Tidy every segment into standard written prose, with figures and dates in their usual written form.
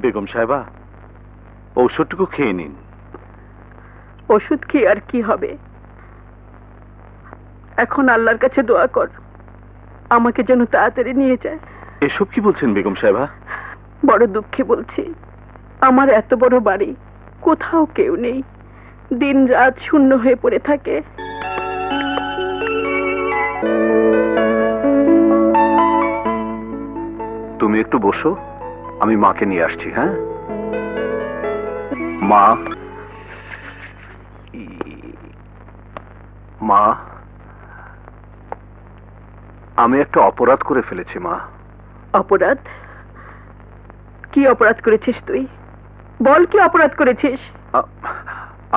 বেগম সাহেবা, ঔষধটুকু খেয়ে নিন। ওষুধ খেয়ে আর কি হবে? এখন আল্লাহর কাছে দোয়া কর আমাকে যেন তাড়াতাড়ি নিয়ে যায়। এসব কি বলছেন বেগম সাহেবা? বড় দুঃখে বলছি, আমার এত বড় বাড়ি, কোথাও কেউ নেই, দিন রাত শূন্য হয়ে পড়ে থাকে। তুমি একটু বসো, আমি মাকে নিয়ে আসছি। হ্যাঁ মা, মা, আমি একটা অপরাধ করে ফেলেছি মা। অপরাধ? কি অপরাধ করেছিস তুই? বল, কি অপরাধ করেছিস?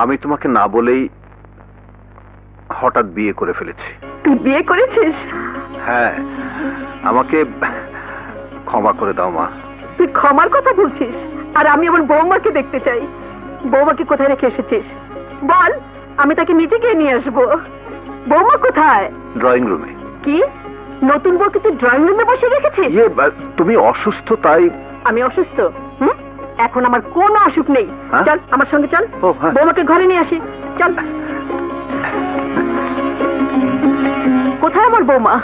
আমি তোমাকে না বলেই হঠাৎ বিয়ে করে ফেলেছি। তুই বিয়ে করেছিস? হ্যাঁ, আমাকে ক্ষমা করে দাও মা। তুই ক্ষমার কথা বলছিস, আর আমি আমার বৌমাকে দেখতে চাই। বৌমাকে কোথায় রেখে এসেছিস বল, আমি তাকে নিজে গিয়ে নিয়ে আসবো। বৌমা কোথায়? ড্রয়িং রুমে। কি নতুন বউকে তুই ড্রয়িং রুমে বসে রেখেছিস? তুমি অসুস্থ তাই। আমি অসুস্থ? এখন আমার কোনো অসুখ নেই। চল আমার সঙ্গে চল, হ্যাঁ। বৌমাকে ঘরে নিয়ে আসি। চল। কোথায় আমার বৌমা?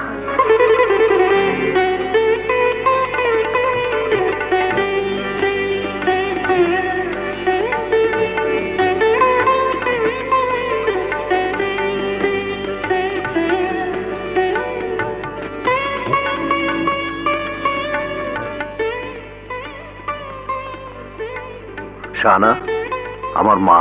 শাহানা, আমার মা।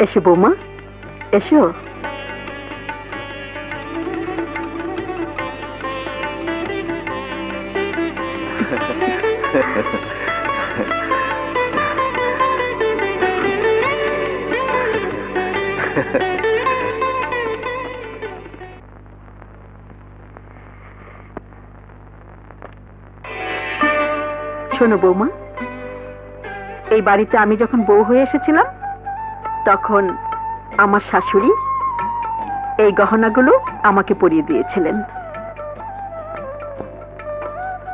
এসো বৌমা, এসো। শোনো বৌমা, এই বাড়িতে আমি যখন বউ হয়ে এসেছিলাম তখন আমার শাশুড়ি এই গহনাগুলো আমাকে পরিয়ে দিয়েছিলেন,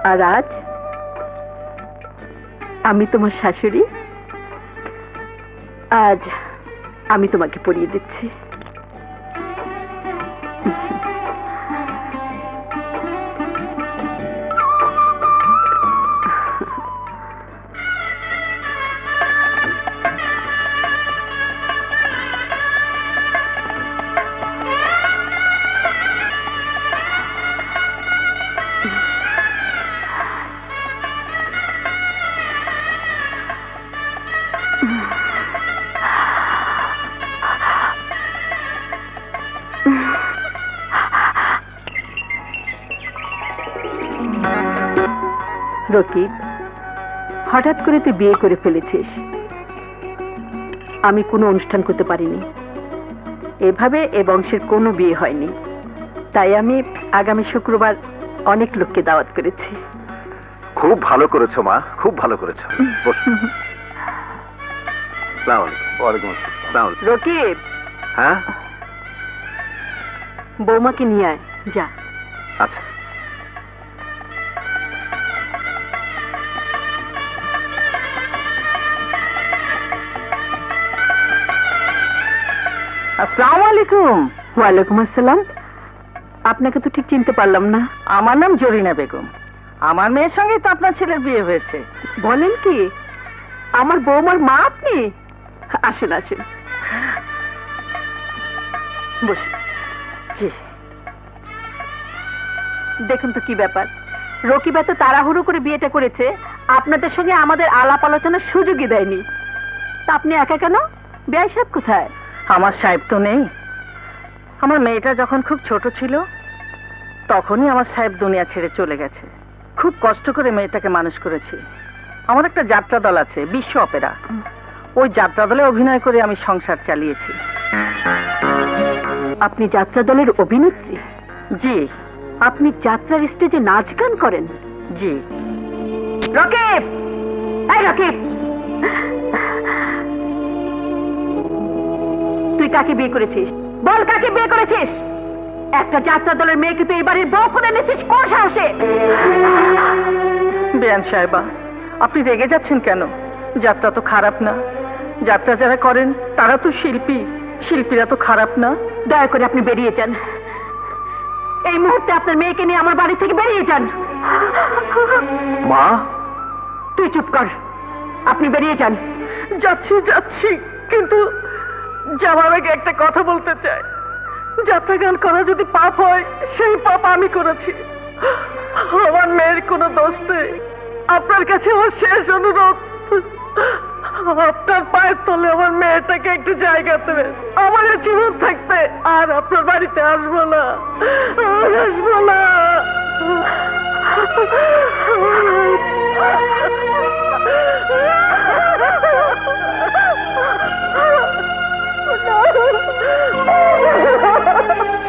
আর আজ আমি তোমার শাশুড়ি, আজ আমি তোমাকে পরিয়ে দিচ্ছি। রকিব, হঠাৎ করে তুই বিয়ে করে ফেলেছিস। আমি কোনো অনুষ্ঠান করতে পারিনি, এভাবে এ বংশের কোনো বিয়ে হয়নি, তাই আমি আগামী শুক্রবার অনেক লোককে দাওয়াত করেছি। খুব ভালো করেছো মা, খুব ভালো করেছো। রকিব, হ্যাঁ বৌমাকে নিয়ে আয়, যা। আচ্ছা। আসসালামু আলাইকুম। ওয়ালাইকুম আসসালাম। আপনাকে তো ঠিক চিনতে পারলাম না। আমার নাম জরিনা বেগম। আমার মেয়ের সঙ্গে তো আপনার ছেলের বিয়ে হয়েছে। বলেন কি? আমার বৌমার মা আপনি? আসুন আসুন, বসুন। জি। দেখুন তো কি ব্যাপার, রকিব এত তাড়াহুড়ো করে বিয়েটা করেছে, আপনাদের সঙ্গে আমাদের আলাপ আলোচনার সুযোগই দেয়নি। তা আপনি একা কেন? বেয়াই সাহেব কোথায়? আমার সাহেব তো নেই। আমার মেয়েটা যখন খুব ছোট ছিল তখনই আমার সাহেব দুনিয়া ছেড়ে চলে গেছে। খুব কষ্ট করে মেয়েটাকে মানুষ করেছি। আমার একটা যাত্রা দল আছে, বিশ্ব অপেরা। ওই যাত্রা দলে অভিনয় করে আমি সংসার চালিয়েছি। আপনি যাত্রা দলের অভিনেত্রী? জি, আপনি যাত্রার স্টেজে নাচ গান করেন? জি। রকিব, এই রকিব, তুই কাকে বিয়ে করেছিস? বল, কাকে বিয়ে করেছিস? একটা যাত্রা দলের মেয়েকে তুই এই বাড়ির বউ করে এনেছিস কোন সাহসে? বেয়ান সাহেবা, আপনি রেগে যাচ্ছেন কেন? যাত্রা তো খারাপ না। যাত্রা যারা করেন তারা তো শিল্পী, শিল্পীরা তো খারাপ না। দয়া করে আপনি বেরিয়ে যান। এই মুহূর্তে আপনার মেয়েকে নিয়ে আমার বাড়ি থেকে বেরিয়ে যান। মা, তুই চুপ কর, আপনি বেরিয়ে যান। যাচ্ছি যাচ্ছি, কিন্তু যাওয়ার আগে একটা কথা বলতে চাই। যাত্রা গান করা যদি পাপ হয়, সেই পাপ আমি করেছি। আমার মেয়ের কোনো দোষ নেই। আপনার কাছে আমার শেষ অনুরোধ, আপনার পায়ের তলে আমার মেয়েটাকে একটু জায়গা দেবেন। আমার এই জীবন থাকতে আর আপনার বাড়িতে আসবো না, আর আসবো না।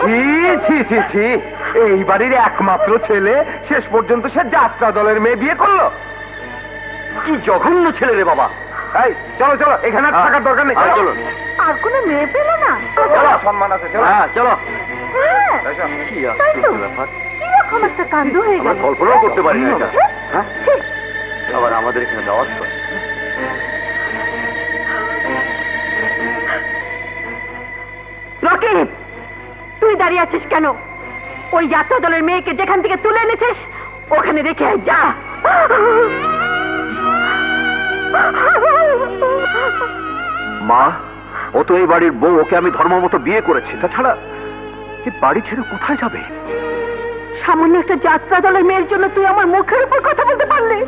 ছি ছি ছি ছি, এই বাড়ির একমাত্র ছেলে শেষ পর্যন্ত সে যাত্রা দলের মেয়ে বিয়ে করলো। কি জঘন্য ছেলে রে বাবা। এই চলো চলো, এখানে আর থাকার দরকার নেই, চলো। আর কোনো মেয়ে পেল না? চলো, সম্মান আছে, চলো। হ্যাঁ চলো। হ্যাঁ, এসো। কি তাই তো। ব্যাপার? কিরকম একটা কাণ্ড হয়ে আমরা গেল। কল্পনাও করতে পারি না এটা। হ্যাঁ? ছি, আবার আমাদের এখানে দাওয়াত করে। রকিব, তুই দাঁড়িয়ে আছিস কেন? ওই যাত্রা দলের মেয়েকে যেখান থেকে তুলে এনেছিস ওখানে রেখে আয়, যা। মা, ও তো এই বাড়ির বউ, ওকে আমি ধর্ম মতো বিয়ে করেছি। তাছাড়া এই বাড়ি ছেড়ে কোথায় যাবে? সামান্য একটা যাত্রা দলের মেয়ের জন্য তুই আমার মুখের উপর কথা বলতে পারলি?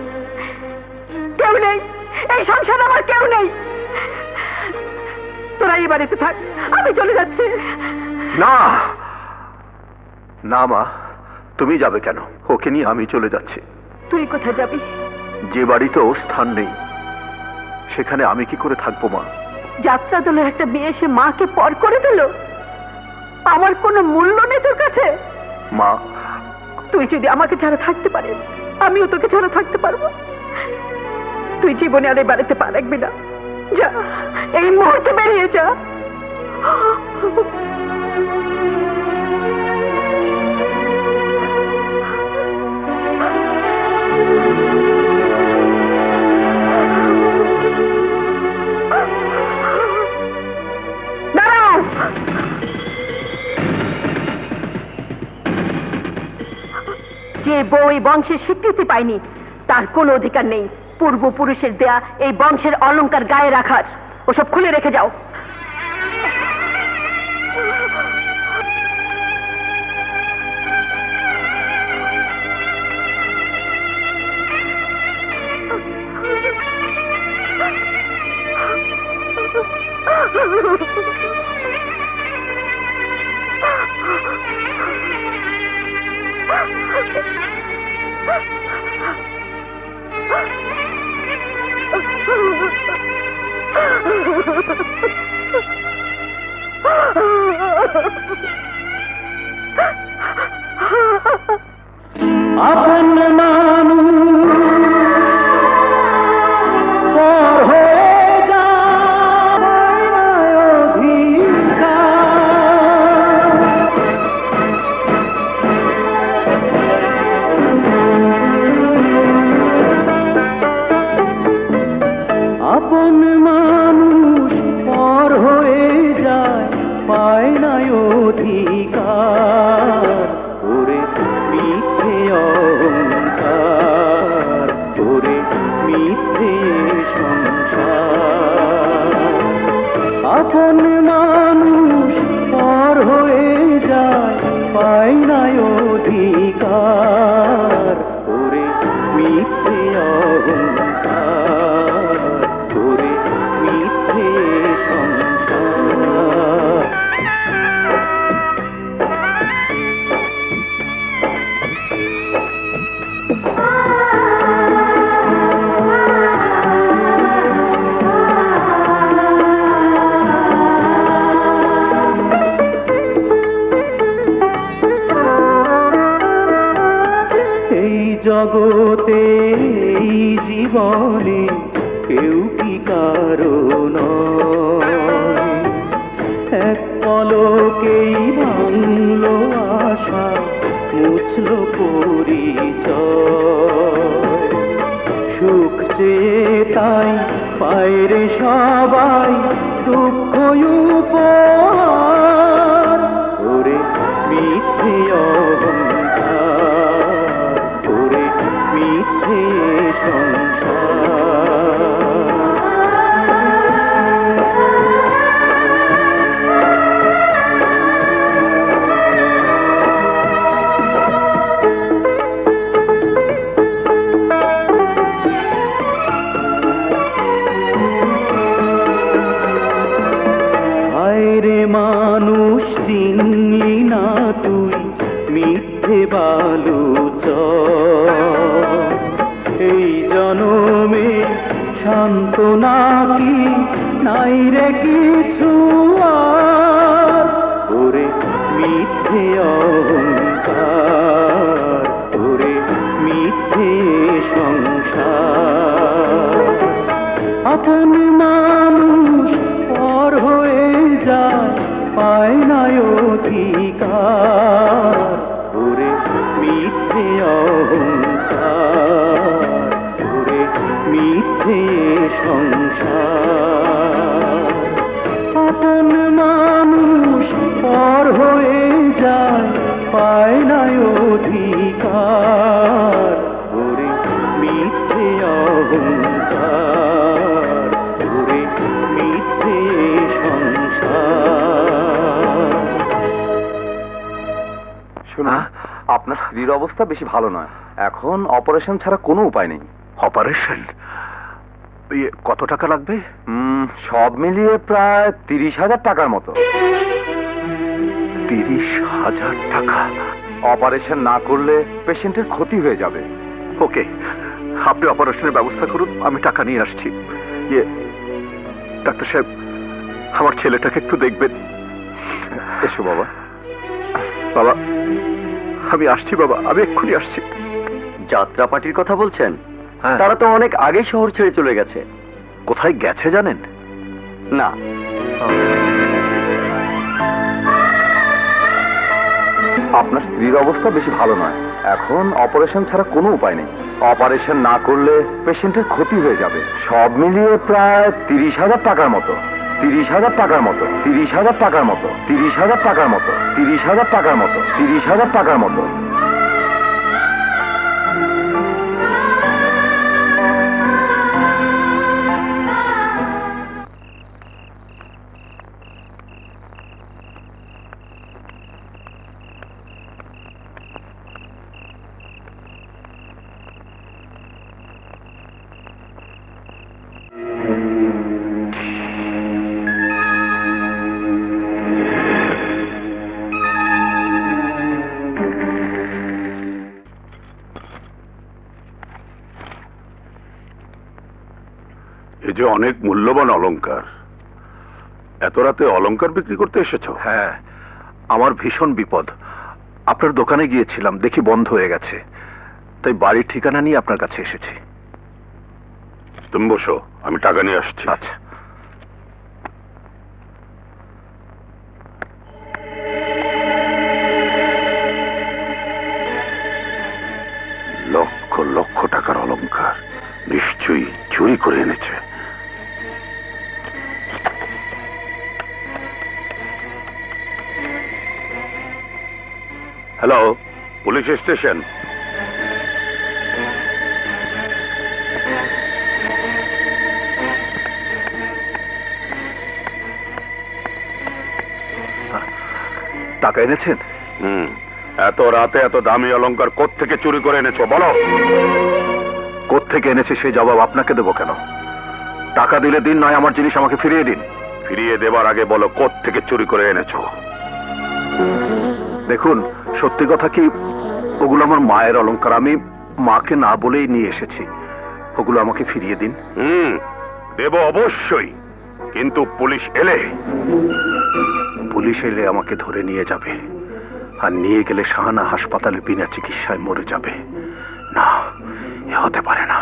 কেউ নেই, এই সংসারে আমার কেউ নেই। তোরা এই বাড়িতে থাক, আমি চলে যাচ্ছি। না না মা, তুমি যাবে কেন? ওকে নিয়ে আমি চলে যাচ্ছি। তুই কোথায় যাবি? যে বাড়িতে ওর স্থান নেই সেখানে আমি কি করে থাকবো মা? যাত্রা দলের একটা মেয়ে এসে মাকে পর করে দিল। আমার কোনো মূল্য নেই তোর কাছে? মা, তুই যদি আমাকে ছাড়া থাকতে পারিস, আমিও তোকে ছাড়া থাকতে পারবো। তুই জীবনে আর এই বাড়িতে পা রাখবি না। যা, এই মুহূর্তে বেরিয়ে যা। দাঁড়াও। যে বউ এই বংশের স্বীকৃতি পায়নি তার কোনো অধিকার নেই পূর্বপুরুষের দেয়া এই বংশের অলংকার গায়ে রাখার। ওসব খুলে রেখে যাও। আপন মানুষ পর হয়ে যায় না অধিকার। আপন মানুষ পর হয়ে যায়, পায় না অধিকার। ওরে মিথ্যে অহংকার, ওরে মিথ্যে সংসার। আপন মানুষ পর হয়ে যায়, পায় না অধিকার। ওরে মিথ্যে অহংকার, ওরে মিথ্যে সংসার। জগতে এই জীবনে কেউ কি কারো নয়। এক পলকেই ভাঙলো আশা, মুছলো পরিচয়। সুখ চেয়ে তাই পায়রে সবাই দুঃখ উপহার। ওরে মিথ্যে অহংকার, ওরে মিথ্যে সংসার। হায়রে মানুষ চিনলি না তুই মিথ্যে বালুচর। এই জনমে সান্ত্বনা কি নাই রে কিছু আর। ওরে মিথ্যে অহংকার, ওরে মিথ্যে সংসার। আপন মানুষ পর হয়ে যায়, পায় না অধিকার। ওরে মিথ্যে অহংকার, ওরে মিথ্যে সংসার। আপন মানুষ পর হয়ে যায়, পায় না অধিকার। ওরে মিথ্যে অহংকার, ওরে মিথ্যে সংসার। শুনুন, আপনার স্ত্রীর অবস্থা বেশি ভালো নয়। এখন অপারেশন ছাড়া কোনো উপায় নেই। অপারেশন? কত টাকা লাগবে? সব মিলিয়ে প্রায় 30,000 টাকার মতো। 30,000 টাকা? অপারেশন না করলে পেশেন্টের ক্ষতি হয়ে যাবে। ওকে, আপনি অপারেশনের ব্যবস্থা করুন, আমি টাকা নিয়ে আসছি। ডাক্তার সাহেব, আমার ছেলেটাকে একটু দেখবেন। এসো বাবা। বাবা, আমি আসছি বাবা, আমি এক্ষুনি আসছি। যাত্রা পার্টির কথা বলছেন? হ্যাঁ। তারা তো অনেক আগেই শহর ছেড়ে চলে গেছে। কোথায় গেছে জানেন? না। আপনার স্ত্রীর অবস্থা বেশি ভালো নয়। এখন অপারেশন ছাড়া কোনো উপায় নেই। অপারেশন না করলে পেশেন্টের ক্ষতি হয়ে যাবে। সব মিলিয়ে প্রায় 30,000 টাকার মতো। 30,000 টাকার মতো। 30,000 টাকার মতো। 30,000 টাকার মতো। 30,000 টাকার মতো। 30,000 টাকার মতো। এ যে অনেক মূল্যবান অলংকার, এত রাতে অলংকার বিক্রি করতে এসেছো? হ্যাঁ, আমার ভীষণ বিপদ। আপনার দোকানে গিয়েছিলাম, দেখি বন্ধ হয়ে গেছে, তাই বাড়ির ঠিকানা নিয়ে আপনার কাছে এসেছি। তুমি বসো, আমি টাকা নিয়ে আসছি। আচ্ছা। লক্ষ লক্ষ টাকার অলংকার, নিশ্চয়ই চুরি করে এনেছে। Hello, police station. টাকা এনেছেন? এত রাতে এত দামি অলংকার কোত্থেকে চুরি করে এনেছো বলো? কোত্থেকে এনেছে সে জবাব আপনাকে দেবো কেন? টাকা দিলে দিন, নয় আমার জিনিস আমাকে ফিরিয়ে দিন। ফিরিয়ে দেবার আগে বলো কোত্থেকে চুরি করে এনেছো। দেখুন, সত্যি কথা কি, ওগুলো আমার মায়ের অলংকার, আমি মাকে না বলেই নিয়ে এসেছি। ওগুলো আমাকে ফিরিয়ে দিন। দেব অবশ্যই, কিন্তু পুলিশ এলে? পুলিশ এলে আমাকে ধরে নিয়ে যাবে, আর নিয়ে গেলে শাহানা হাসপাতালে বিনা চিকিৎসায় মরে যাবে। না, এ হতে পারে না।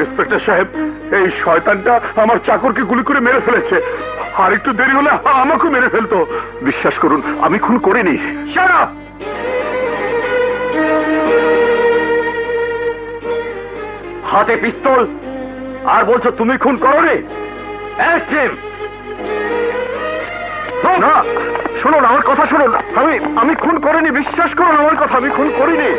ইন্সপেক্টর সাহেব, এই শয়তানটা আমার চাকরকে গুলি করে মেরে ফেলেছে। আর একটু দেরি হলে আমাকেও মেরে ফেলতো। বিশ্বাস করুন, আমি খুন করিনি। Shut up! হাতে পিস্তল আর বলছো তুমি খুন করোনি? না, শুনুন আমার কথা শুনুন। আমি খুন করিনি, বিশ্বাস করুন আমার কথা, আমি খুন করিনি।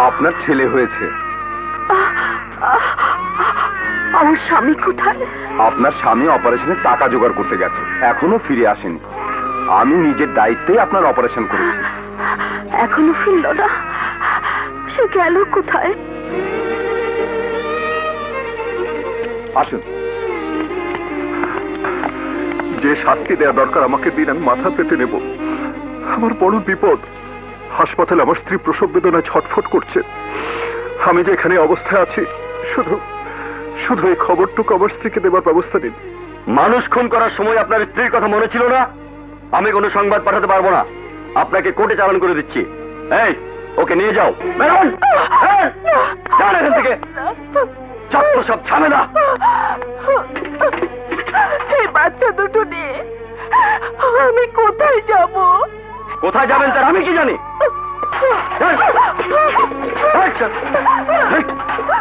আপনার ছেলে হয়েছে। আমার স্বামী কোথায়? আপনার স্বামী অপারেশনের টাকা জোগাড় করতে গেছে, এখনো ফিরে আসেনি। আমি নিজের দায়িত্বে আপনার অপারেশন করেছি। এখনো ফিরল না? সে গেল কোথায়? আসুন। যে শাস্তি দেওয়া দরকার আমাকে দিন, আমি মাথা পেতে নেব। আমার বড় বিপদ। হাসপাতালে আমার স্ত্রী প্রসব বেদনায় ছটফট করছে। আমি যে এখানে অবস্থায় আছি, শুধু এই খবরটুকু আমার স্ত্রীকে দেবার ব্যবস্থা নিন। মানুষ খুন করার সময় আপনার স্ত্রীর কথা মনে ছিল না? আমি কোনো সংবাদ পাঠাতে পারবো না, আপনাকে কোর্টে চালান করে দিচ্ছি। এই, ওকে নিয়ে যাও। বেরোন, যান এখান থেকে। যত সব ঝামেলা। এই বাচ্চা দুটো নিয়ে আমি কোথায় যাব? কোথায় যাবেন তার আমি কি জানি?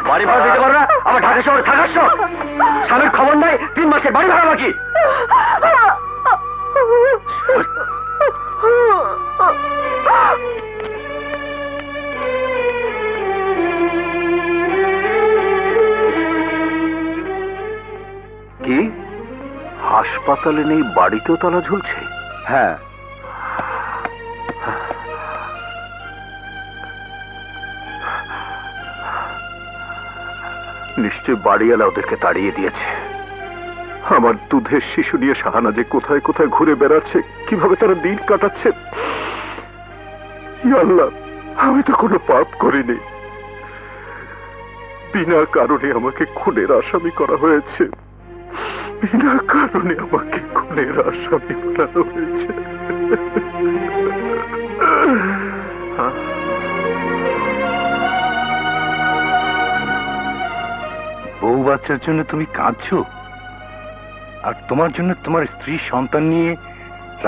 বাড়ি ভাড়া দিতে পারো না, আমার ঢাকা শহরে থাকার শখ। স্বামীর খবর নাই, 3 মাসের বাড়ি ভাড়া বাকি। কি হাসপাতালে নেই, বাড়িতেও তালা ঝুলছে? হ্যাঁ, নিশ্চয় বাড়িওয়ালা ওদেরকে তাড়িয়ে দিয়েছে। আমার দুধের শিশু নিয়ে শাহানা যে কোথায় কোথায় ঘুরে বেড়াচ্ছে, কিভাবে তারা দিন কাটাচ্ছে। ইয়া আল্লাহ, আমি তো কোনো পাপ করিনি। বিনা কারণে আমাকে খুনের আসামি করা হয়েছে। বিনা কারণে আমাকে খুনের আসামি করা হয়েছে। বউ বাচ্চার জন্য তুমি কাঁদছো, আর তোমার জন্য তোমার স্ত্রী সন্তান নিয়ে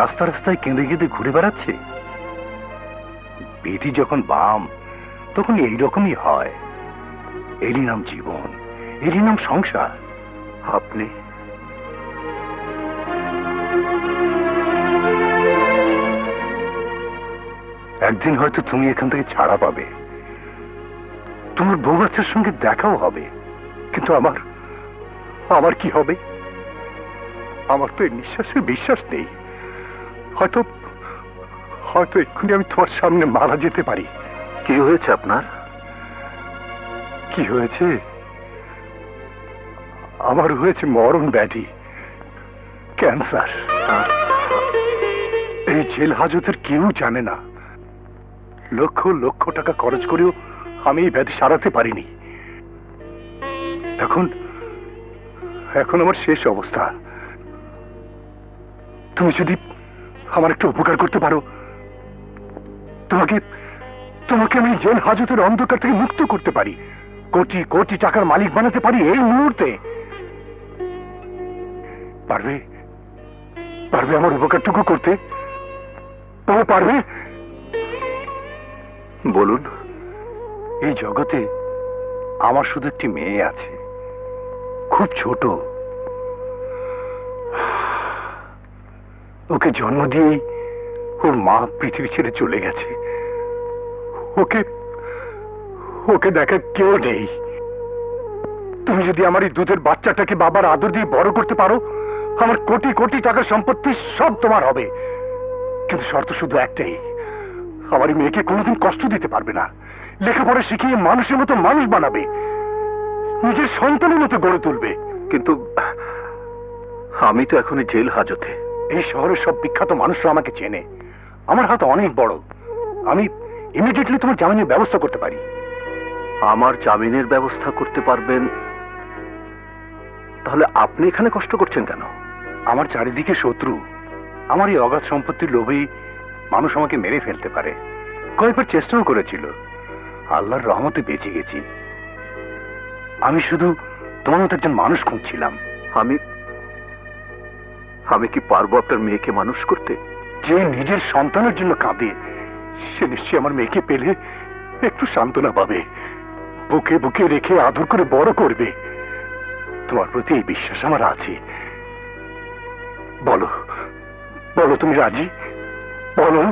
রাস্তা রাস্তায় কেঁদে কেঁদে ঘুরে বেড়াচ্ছে। বিধি যখন বাম, তখন এইরকমই হয়। এরই নাম জীবন, এরই নাম সংসার। আপনি একদিন হয়তো তুমি এখান থেকে ছাড়া পাবে, তোমার বউ বাচ্চার সঙ্গে দেখাও হবে, কিন্তু আমার কি হবে? আমার তো এই নিঃশ্বাসে বিশ্বাস নেই। হয়তো এক্ষুনি আমি তোমার সামনে মারা যেতে পারি। কি হয়েছে আপনার? কি হয়েছে? আমার হয়েছে মরণ ব্যাধি, ক্যান্সার। এই জেল হাজতের কেউ জানে না। লক্ষ লক্ষ টাকা খরচ করেও আমি এই ব্যাধি সারাতে পারিনি। এখন আমার শেষ অবস্থা। তুমি যদি আমার একটু উপকার করতে পারো, তোমাকে আমি জেল হাজতের অন্ধকার থেকে মুক্ত করতে পারি, কোটি কোটি টাকার মালিক বানাতে পারি এই মুহূর্তে। পারবে আমার উপকারটুকু করতে? পারবে? বলুন। এই জগতে আমার শুধু একটি মেয়ে আছে, খুব ছোট। ওকে জন্ম দিয়েই ওর মা পৃথিবী ছেড়ে চলে গেছে। ওকে দেখার কেউ নেই। তুমি যদি আমার এই দুধের বাচ্চাটাকে বাবার আদর দিয়ে বড় করতে পারো, আমার কোটি কোটি টাকার সম্পত্তি সব তোমার হবে, কিন্তু শর্ত শুধু একটাই, আমার এই মেয়েকে কোনোদিন কষ্ট দিতে পারবে না। লেখাপড়া শিখিয়ে মানুষের মতো মানুষ বানাবে, নিজের সন্তানের মতো গড়ে তুলবে। কিন্তু আমি তো এখন জেল হাজতে। এই শহরের সব বিখ্যাত মানুষরা আমাকে চেনে, আমার হাত অনেক বড়। আমি ইমিডিয়েটলি তোমার জামিনের ব্যবস্থা করতে পারি। আমার জামিনের ব্যবস্থা করতে পারবেন? তাহলে আপনি এখানে কষ্ট করছেন কেন? আমার চারিদিকে শত্রু, আমার এই অগাধ সম্পত্তির লোভেই মানুষ আমাকে মেরে ফেলতে পারে। কয়েকবার চেষ্টাও করেছিল, আল্লাহর রহমতে বেঁচে গেছি। আমি শুধু তোমার মতো একজন মানুষ খুঁজছিলাম। আমি কি পারবো আপনার মেয়েকে মানুষ করতে? যে নিজের সন্তানের জন্য কাঁদে, সে নিশ্চয়ই আমার মেয়েকে পেলে একটু সান্ত্বনা পাবে, বুকে বুকে রেখে আদর করে বড় করবে। তোমার প্রতি এই বিশ্বাস আমার আছে। বলো বলো, তুমি রাজি? বলো।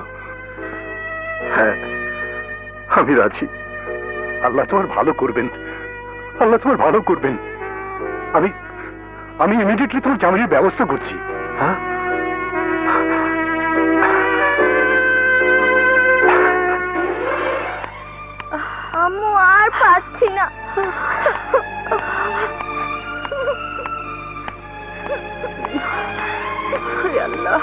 হ্যাঁ, আমি রাজি। আল্লাহ তোমার ভালো করবেন, আল্লাহ তোমার ভালো করবেন। আমি আমি ইমিডিয়েটলি তোমার জামিনের ব্যবস্থা করছি। হ্যাঁ, আম্মু আর পাচ্ছি না। আল্লাহ,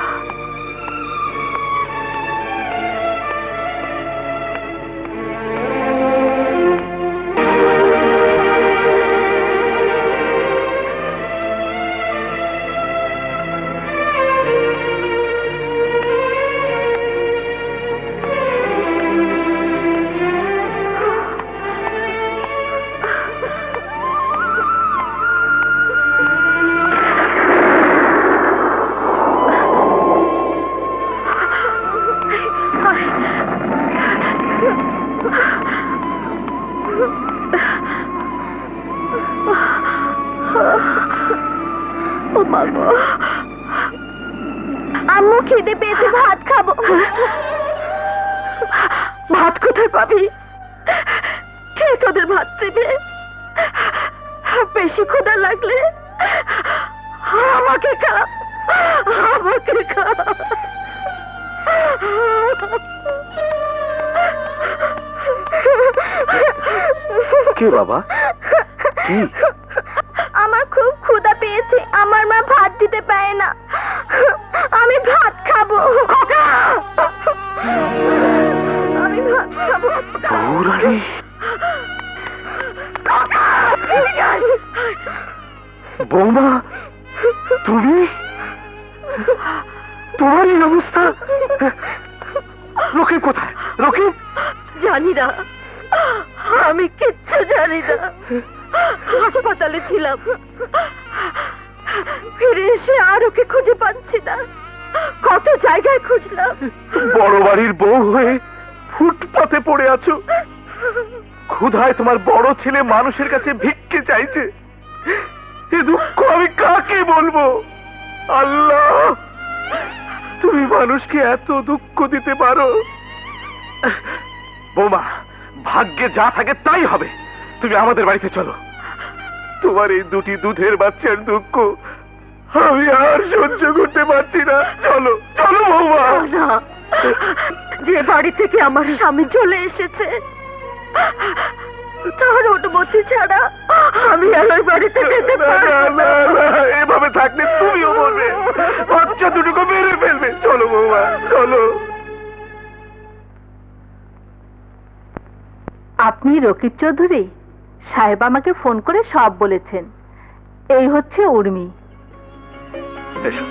আম্মু খিদে পেয়েছে, ভাত খাবো। ভাত কোথায় পাবি? কে তোদের ভাত দেবে? বেশি ক্ষুধা লাগলে আমাকে খা, আমাকে খা। কে বাবা? কি? আমার খুব ক্ষুধা পেয়েছে, আমার মা ভাত দিতে পারে না, আমি ভাত খাবো। আমি ভাত খাবো। বৌরানী, বৌমা, তুমি? তোমার এই অবস্থা? রকিব কোথায়? রকিব? জানি না, আমি কিচ্ছু জানি না। হাসপাতালে ছিলাম, ফিরে এসে আর ওকে খুঁজে পাচ্ছি না। কত জায়গায় খুঁজলাম। বড় বাড়ির বউ হয়ে ফুটপাতে পড়ে আছো, ক্ষুধায় তোমার বড় ছেলে মানুষের কাছে ভিক্ষে চাইছে। এ দুঃখ আমি কাকে বলবো? আল্লাহ, তুমি মানুষকে এত দুঃখ দিতে পারো? বৌমা, ভাগ্যে যা থাকে তাই হবে। তুমি আমাদের বাড়িতে চলো। তোমার এই দুটি দুধের বাচ্চার দুঃখ আমি আর সহ্য করতে পারছি না। চলো চলো বৌমা। না, যে বাড়ি থেকে আমার স্বামী চলে এসেছে তার অনুমতি ছাড়া আমি আর ওই বাড়িতে যেতে পারবো না। এভাবে থাকলে তুমিও মরবে, বাচ্চা দুটোকে মেরে ফেলবে। চলো বৌমা, চলো। আপনি রকিব চৌধুরী? সাহেব আমাকে ফোন করে সব বলেছেন। এই হচ্ছে উর্মি। এসো।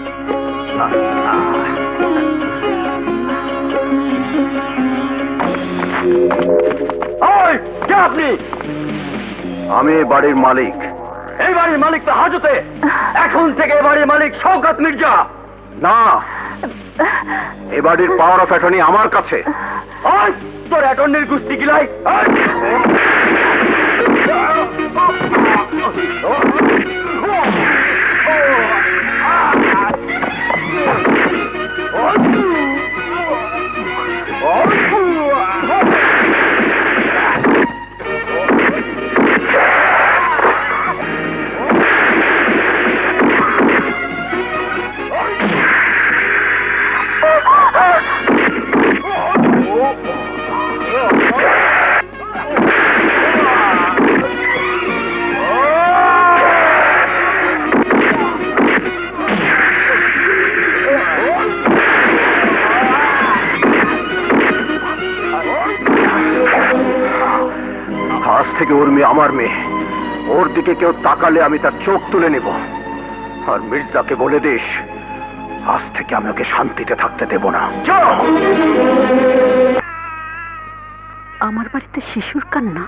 ওই কে আপনি? আমি এই বাড়ির মালিক। এই বাড়ির মালিক তো হাজতে। এখন থেকে এই বাড়ির মালিক শওকত মির্জা। না, এ বাড়ির পাওয়ার অফ অ্যাটর্নি আমার কাছে। ওই তোর অ্যাটর্নির গুষ্টি গিলাই। থেকে ওর মেয়ে আমার মেয়ে, ওর দিকে কেউ তাকালে আমি তার চোখ তুলে নেব। আর মির্জাকে বলে দিস, আজ থেকে আমি ওকে শান্তিতে থাকতে দেব না। আমার বাড়িতে শিশুর কান্না।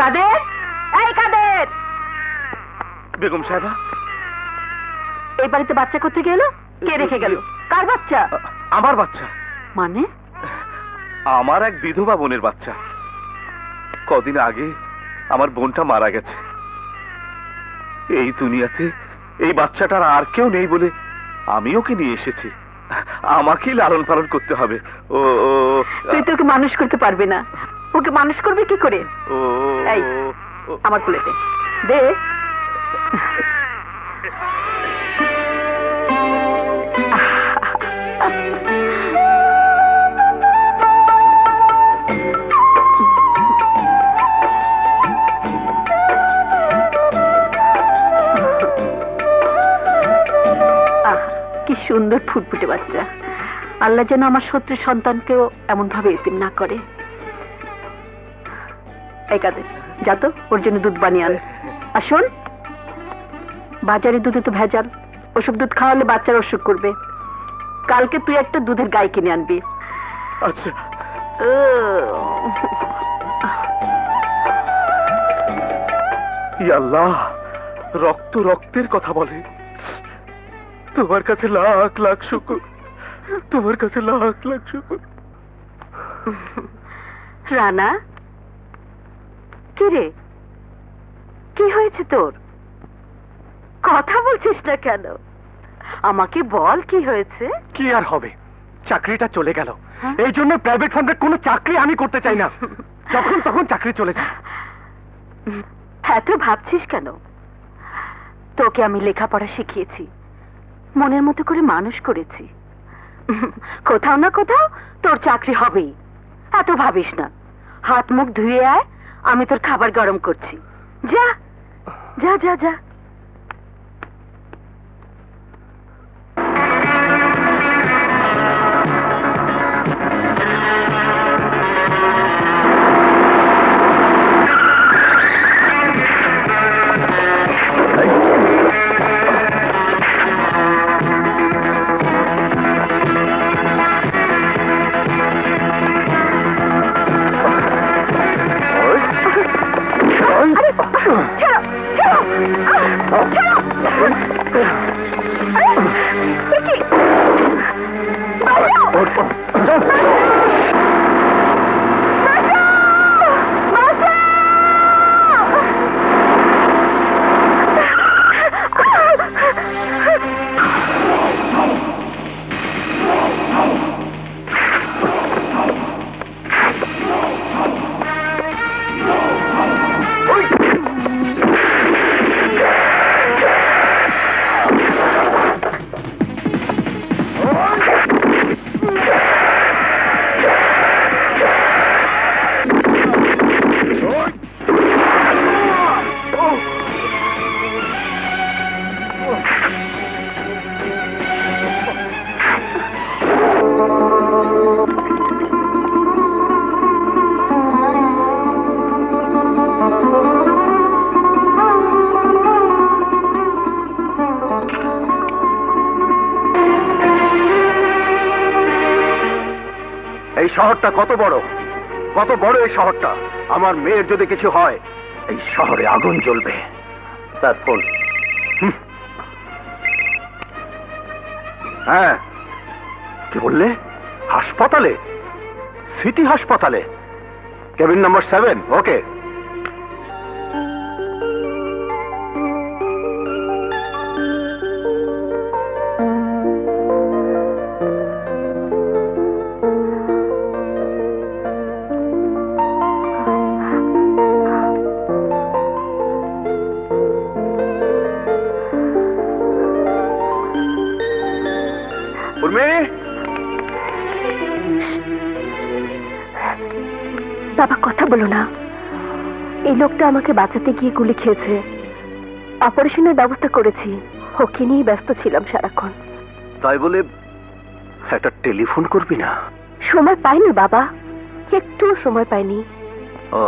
কাদের, এই কাদের, বেগম সাহেবা, এই বাড়িতে বাচ্চা কোথা গেল? কে রেখে গেল? কার বাচ্চা? আমার বাচ্চা। মানে? আমার এক বিধবা বোনের বাচ্চা। কদিন আগে আমার বোনটা মারা গেছে। এই দুনিয়াতে এই বাচ্চাটার আর কেউ নেই বলে আমি ওকে নিয়ে এসেছি। আমাকেই লালন পালন করতে হবে। ও তুই তো ওকে মানুষ করতে পারবি না। ওকে মানুষ করবে কি করে? এই, আমার কোলে দে, দে। কি সুন্দর ফুটফুটে বাচ্চা। আল্লাহ যেন আমার শত্রু সন্তানকেও এমন ভাবে এতিম না করে। এই কাদের, যা তো ওর জন্য দুধ বানিয়ে আন। আর শোন, বাজারে দুধে তো ভেজাল, ওসব দুধ খাওয়ালে বাচ্চার অসুখ করবে। কালকে তুই একটা দুধের গাই কিনে আনবি। আচ্ছা। আল্লাহ, রক্ত রক্তের কথা বলে। তোমার কাছে লাখ লাখ শুকর, তোমার কাছে লাখ লাখ শুকর। রানা, কি রে, কি হয়েছে তোর? কথা বলছিস না কেন? আমাকে বল কি হয়েছে। কি আর হবে, চাকরিটা চলে গেল। এই জন্য প্রাইভেট ফার্মে কোনো চাকরি আমি করতে চাই না। যখন তখন চাকরি চলে যায়। এত ভাবছিস কেন? তোকে আমি লেখাপড়া শিখিয়েছি, মনের মতো করে মানুষ করেছি। কোথাও না কোথাও তোর চাকরি হবেই। এত ভাবিস না। হাত মুখ ধুয়ে আয়, আমি তোর খাবার গরম করছি। যা যা যা যা। এই শহরটা কত বড়, কত বড় এই শহরটা। আমার মেয়ের যদি কিছু হয়, এই শহরে আগুন জ্বলবে। Sir, phone. হ্যাঁ, কি বললে? হাসপাতালে? সিটি হাসপাতালে? Cabin number 7। ওকে। বাবা কথা বলো না। এই লোকটা আমাকে বাঁচাতে গিয়ে গুলি খেয়েছে। অপারেশনের ব্যবস্থা করেছি, ওকে নিয়ে ব্যস্ত ছিলাম সারাক্ষণ। তাই বলে একটা টেলিফোন করবি না? সময় পাইনি বাবা, একটু সময় পাইনি। ও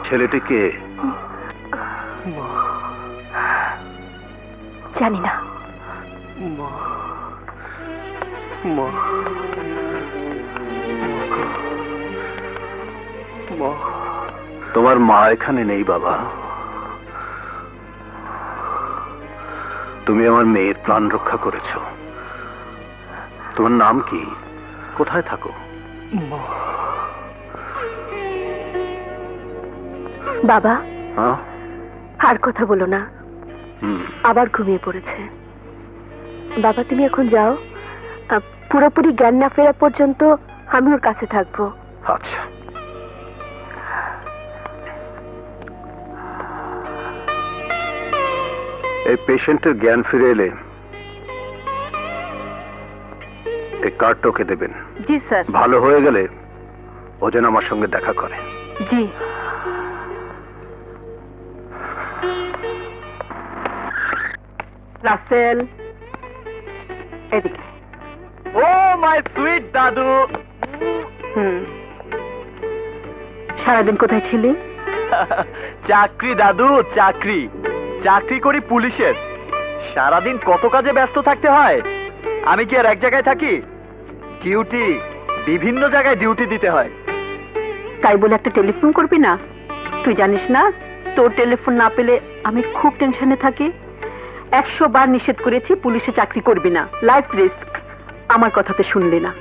ছেলেটিকে জানি না। তোমার মা এখানে নেই বাবা। তুমি আমার মেয়ের প্রাণ রক্ষা করেছো। তোমার নাম কি? কোথায় থাকো? বাবা হ্যাঁ? আর কথা বলো না, আবার ঘুমিয়ে পড়েছে। বাবা তুমি এখন যাও, পুরোপুরি জ্ঞান না ফেরা পর্যন্ত আমি ওর কাছে থাকবো। আচ্ছা। এই পেশেন্টের জ্ঞান ফিরে এলে এই কার্ডটা ওকে দেবেন। জি স্যার। ভালো হয়ে গেলে ও যেন আমার সঙ্গে দেখা করে। জি। রাসেল এদিকে। ও মাই সুইট দাদু। সারাদিন কোথায় ছিলি? চাকরি দাদু, চাকরি। চাকরি করি পুলিশের। সারাদিন কত কাজে ব্যস্ত থাকতে হয়। আমি কি আর এক জায়গায় থাকি? ডিউটি, বিভিন্ন জায়গায় ডিউটি দিতে হয়। তাই বলে একটা টেলিফোন করবি না? তুই জানিস না তোর টেলিফোন না পেলে আমি খুব টেনশনে থাকি। 100 বার নিষেধ করেছি পুলিশে চাকরি করবি না, লাইফ রিস্ক। আমার কথাতে শুনলি না।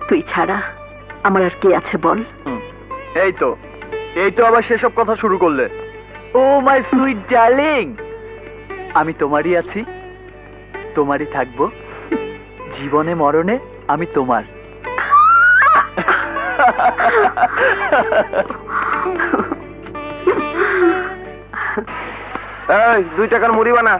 তুই ছাড়া আমার আর কে আছে বল? এই তো আবার সেসব কথা শুরু করলে। ও মাই সুইট ডার্লিং, আমি তোমারই আছি, তোমারই থাকবো, জীবনে মরণে আমি তোমার। এই 2 টাকার মুড়ি বানা।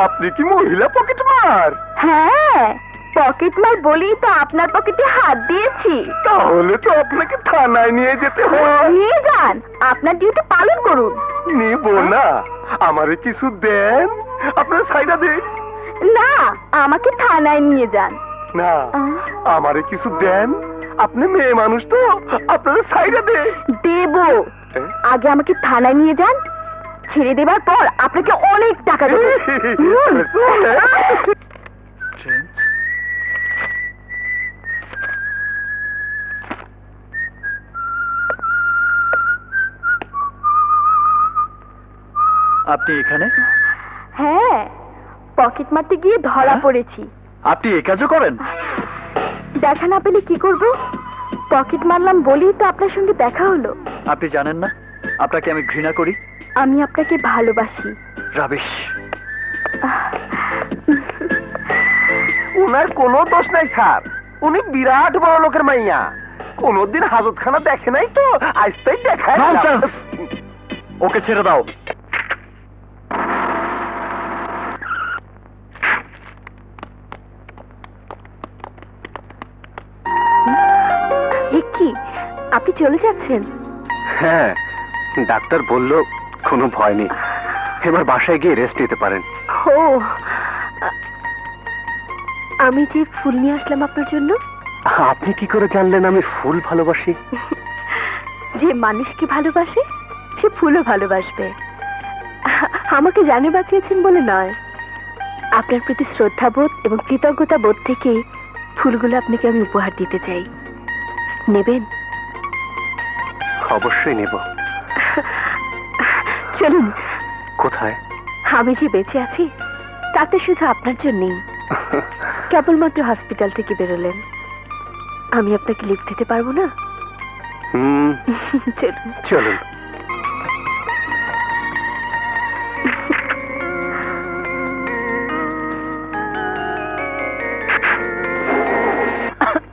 আপনি কি মহিলা পকেট মার? হ্যাঁ, পকেট মার বলেই তো আপনার পকেটে হাত দিয়েছি। তাহলে তো আপনাকে থানায় নিয়ে যেতে হয়। নিয়ে যান, আপনার ডিউটি পালন করুন। নিব না, আমারে কিছু দেন, আপনার সাইডা দেন। না, আমাকে থানায় নিয়ে যান। না, আমারে কিছু দেন, আপনি মেয়ে মানুষ তো, আপনার সাইডা দেন। দেব, আগে আমাকে থানায় নিয়ে যান, ছেড়ে দেবার পর আপনাকে অনেক টাকা দেব। আপনি এখানে? হ্যাঁ, পকেট মারতে গিয়ে ধরা পড়েছি। আপনি এই কাজও করেন? দেখা না পেলে কি করব? পকেট মারলাম বলেই তো আপনার সঙ্গে দেখা হলো। আপনি জানেন না আপনাকে আমি ঘৃণা করি? আমি আপনাকে ভালোবাসি। রাবিশ। উনার কোনো দোষ নাই স্যার, উনি বিরাট বড় লোকের মাইয়া। কোনদিন হাজতখানা দেখে নাই তো, আজ তাই দেখায়। Nonsense! ওকে ছেড়ে দাও। কি আপনি চলে যাচ্ছেন? হ্যাঁ, ডাক্তার বলল কোনো ভয় নেই, এবার বাসায় গিয়ে রেস্ট নিতে পারেন। ও, আমি যে ফুল নিয়ে আসলাম আপনার জন্য। আপনি কি করে জানলেন আমি ফুল ভালোবাসি? যে মানুষকে ভালোবাসে সে ফুলও ভালোবাসবে। আমাকে জানে বাঁচিয়েছেন বলে নয়, আপনার প্রতি শ্রদ্ধাবোধ এবং কৃতজ্ঞতা বোধ থেকে ফুলগুলো আপনাকে আমি উপহার দিতে চাই। নেবেন? অবশ্যই নেব। চলুন। কোথায়? আমি যে বেঁচে আছি তাতে শুধু আপনার জন্যই। কেবলমাত্র হসপিটাল থেকে বেরোলেন, আমি আপনাকে লিফট দিতে পারবো না? চলুন চলুন।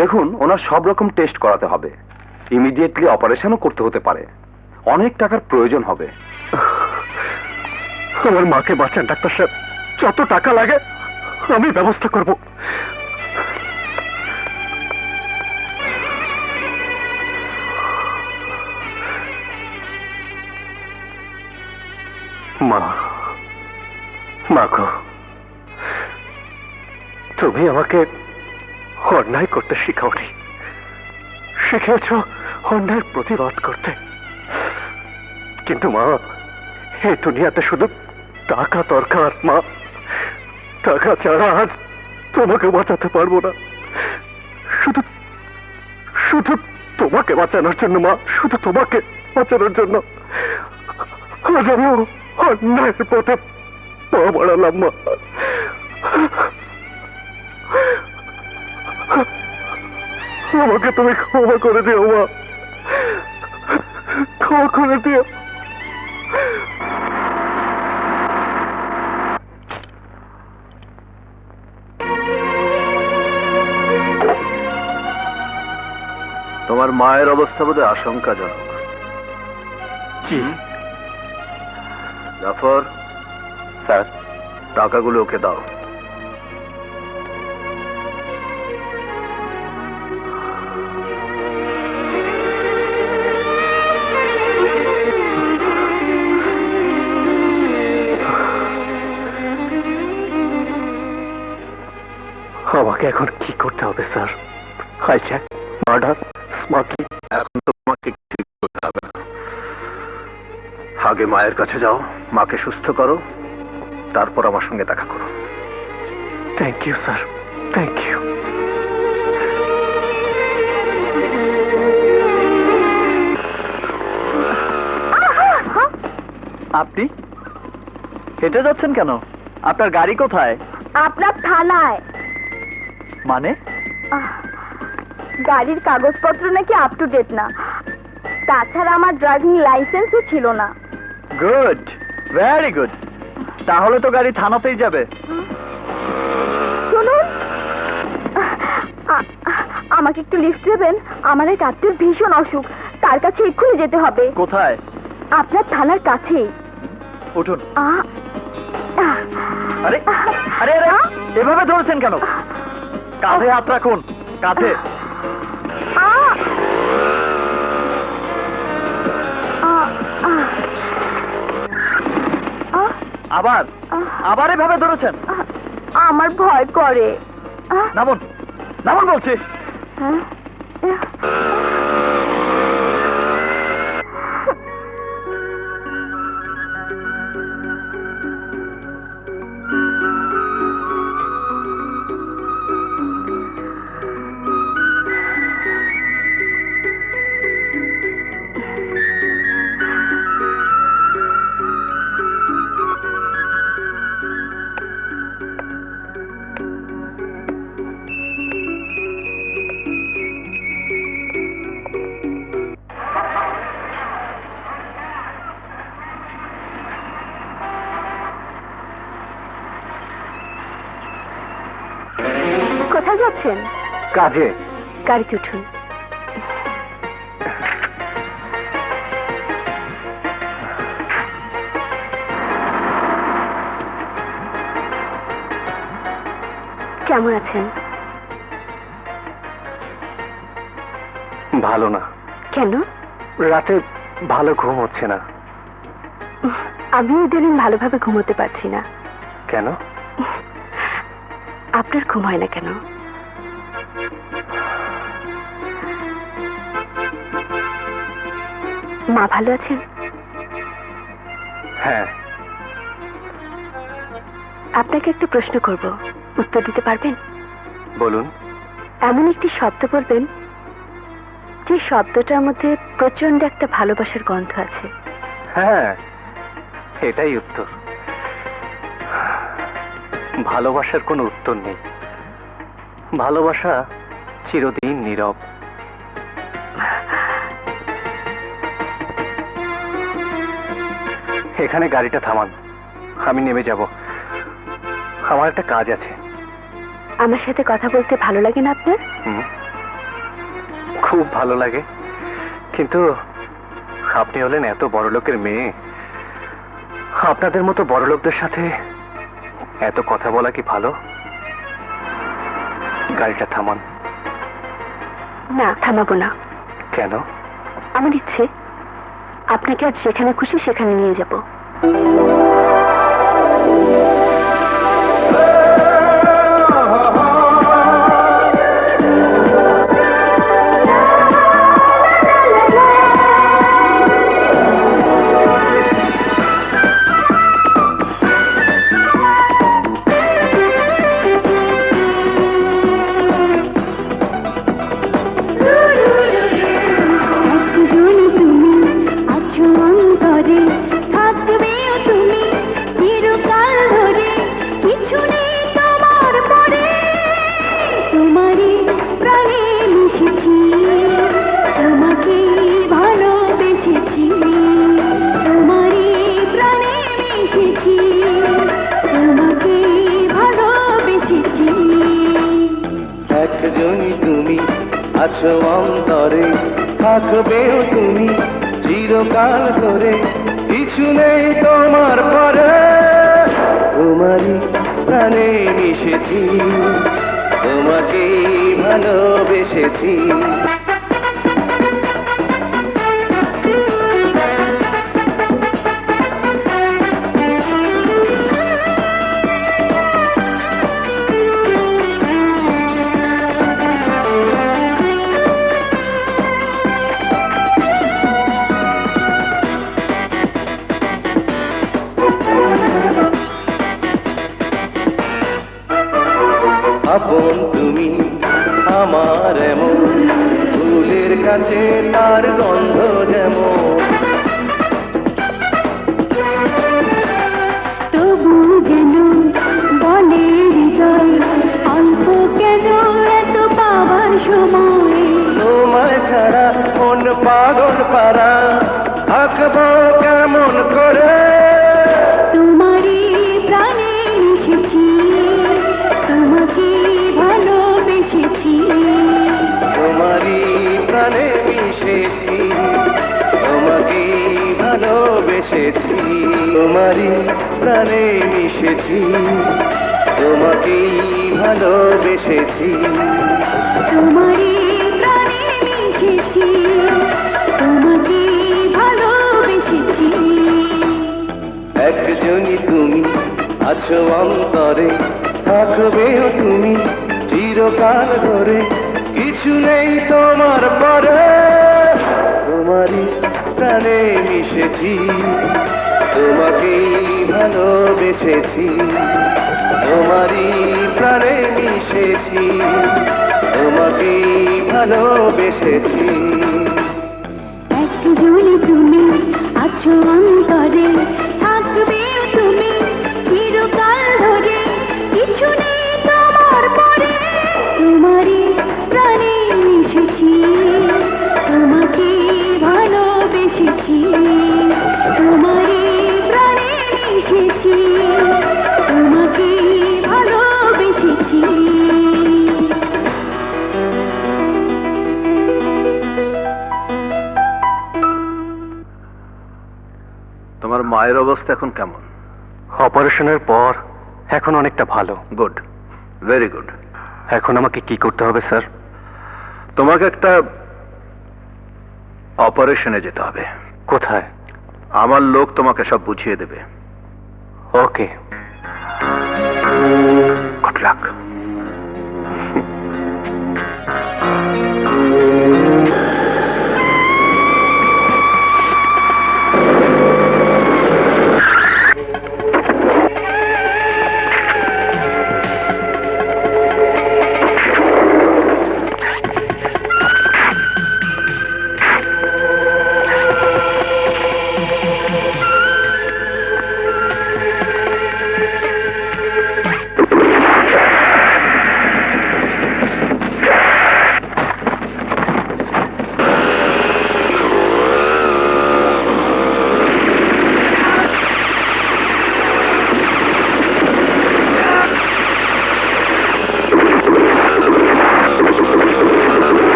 দেখুন, ওনার সব রকম টেস্ট করাতে হবে, ইমিডিয়েটলি অপারেশনও করতে হতে পারে, অনেক টাকার প্রয়োজন হবে। আমার মাকে বাঁচান ডাক্তার সাহেব, যত টাকা লাগে আমি ব্যবস্থা করব। মা, মা গো, তুমি আমাকে অন্যায় করতে শিখাওনি, শিখেছ অন্যায়ের প্রতিবাদ করতে। কিন্তু মা, এই দুনিয়াতে শুধু টাকা দরকার মা, টাকা ছাড়া আজ তোমাকে বাঁচাতে পারবো না। শুধু শুধু তোমাকে বাঁচানোর জন্য মা, শুধু তোমাকে বাঁচানোর জন্য আজ আমি অন্যায়ের পথে পা বাড়ালাম মা। আমাকে তুমি ক্ষমা করে দিও মা, ক্ষমা করে দিও। তোমার মায়ের অবস্থা বোধহয় আশঙ্কাজনক। জি জাফর, স্যার, টাকাগুলো ওকে দাও। আমাকে এখন কি করতে হবে স্যার? Hijack, murder, smuggling? এখন তো তোমাকে কিছু করতে হবে না। আগে মায়ের কাছে যাও, মাকে সুস্থ করো, তারপর আমার সঙ্গে দেখা করো। Thank you sir, thank you. আপনি হেঁটে যাচ্ছেন কেন? আপনার গাড়ি কোথায়? আপনার থানায়। মানে? গাড়ির কাগজপত্র নাকি আপ টু ডেট না, তাছাড়া আমার ড্রাইভিং লাইসেন্সও ছিল না। Good, very good. তাহলে তো গাড়ি থানাতেই যাবে। শুনুন, আমাকে একটু লিফট দেবেন? আমার এক আত্মীয়র ভীষণ অসুখ, তার কাছে এক্ষুনি যেতে হবে। কোথায়? আপনার থানার কাছেই। উঠুন। আরে আরে আরে, এভাবে ধরেছেন কেন? কাঁধে হাত রাখুন, কাঁধে। আবার আবার এভাবে ধরেছেন? আমার ভয় করে। নামুন, নামুন বলছি। কোথায় যাচ্ছেন? কাজে। গাড়িতে উঠুন। কেমন আছেন? ভালো না। কেন? রাতে ভালো ঘুম হচ্ছে না। আমিও ইদানিং ভালোভাবে ঘুমোতে পারছি না। কেন? আপনার ঘুম হয় না কেন? মা ভালো আছেন? হ্যাঁ। আপনাকে একটা প্রশ্ন করব, উত্তর দিতে পারবেন? বলুন। এমন একটি শব্দ বলবেন যে শব্দটার মধ্যে প্রচন্ড একটা ভালোবাসার গন্ধ আছে। হ্যাঁ, এটাই উত্তর। ভালোবাসার কোনো উত্তর নেই। ভালোবাসা চিরদিন নীরব। এখানে গাড়িটা থামান, আমি নেমে যাব। আমার একটা কাজ আছে। আমার সাথে কথা বলতে ভালো লাগে না আপনার? খুব ভালো লাগে, কিন্তু আপনি হলেন এত বড় লোকের মেয়ে, আপনাদের মতো বড় লোকদের সাথে এত কথা বলা কি ভালো? গাড়িটা থামান। না, থামাবো না। কেন? আমার ইচ্ছে আপনাকে আজ যেখানে খুশি সেখানে নিয়ে যাব। আছো অন্তরে, থাকবেও তুমি চিরকাল ধরে, কিছু নেই তোমার পরে, তোমারই প্রাণে মিশেছি, তোমাকে ভালোবেসেছি। আপন তুমি আমার এমন, ফুলের কাছে তার গন্ধ যেমন, তবু যেন বলে হৃদয় অল্প কেন এত পাবার সময়, তোমায় ছাড়া মন পাগল পারা, থাকবো কেমন করে, তোমারই প্রাণে মিশেছি, তোমাকে ভালোবেসেছি, তোমারই প্রাণে মিশেছি, তোমাকে ভালোবেসেছি, তোমারই প্রাণে মিশেছি, তোমাকে ভালোবেসেছি, তোমারই প্রাণে মিশেছি, তোমাকে ভালোবেসেছি। একজনই তুমি আছো অন্তরে, থাকবেও তুমি চিরকাল ধরে, কিছু নেই তোমার পরে, তোমারই প্রাণে মিশেছি, তোমাকে ভালোবেসেছি, তোমারই প্রাণে মিশেছি, তোমাকে ভালোবেসেছি। একজনই তুমি আছো অন্তরে, থাকবে তুমি চিরকাল ধরে, কিছু নেই তোমার পরে, তোমারই প্রাণে মিশেছি, তোমাকে ভালোবেসেছি, তোমারই প্রাণে মিশেছি, তোমাকে ভালোবেসেছি। তোমার মায়ের অবস্থা এখন কেমন? অপারেশনের পর এখন অনেকটা ভালো। Good, very good. এখন আমাকে কি করতে হবে স্যার? তোমাকে একটা অপারেশনে যেতে হবে। কোথায়? আমার লোক তোমাকে সব বুঝিয়ে দেবে। Okay, good luck.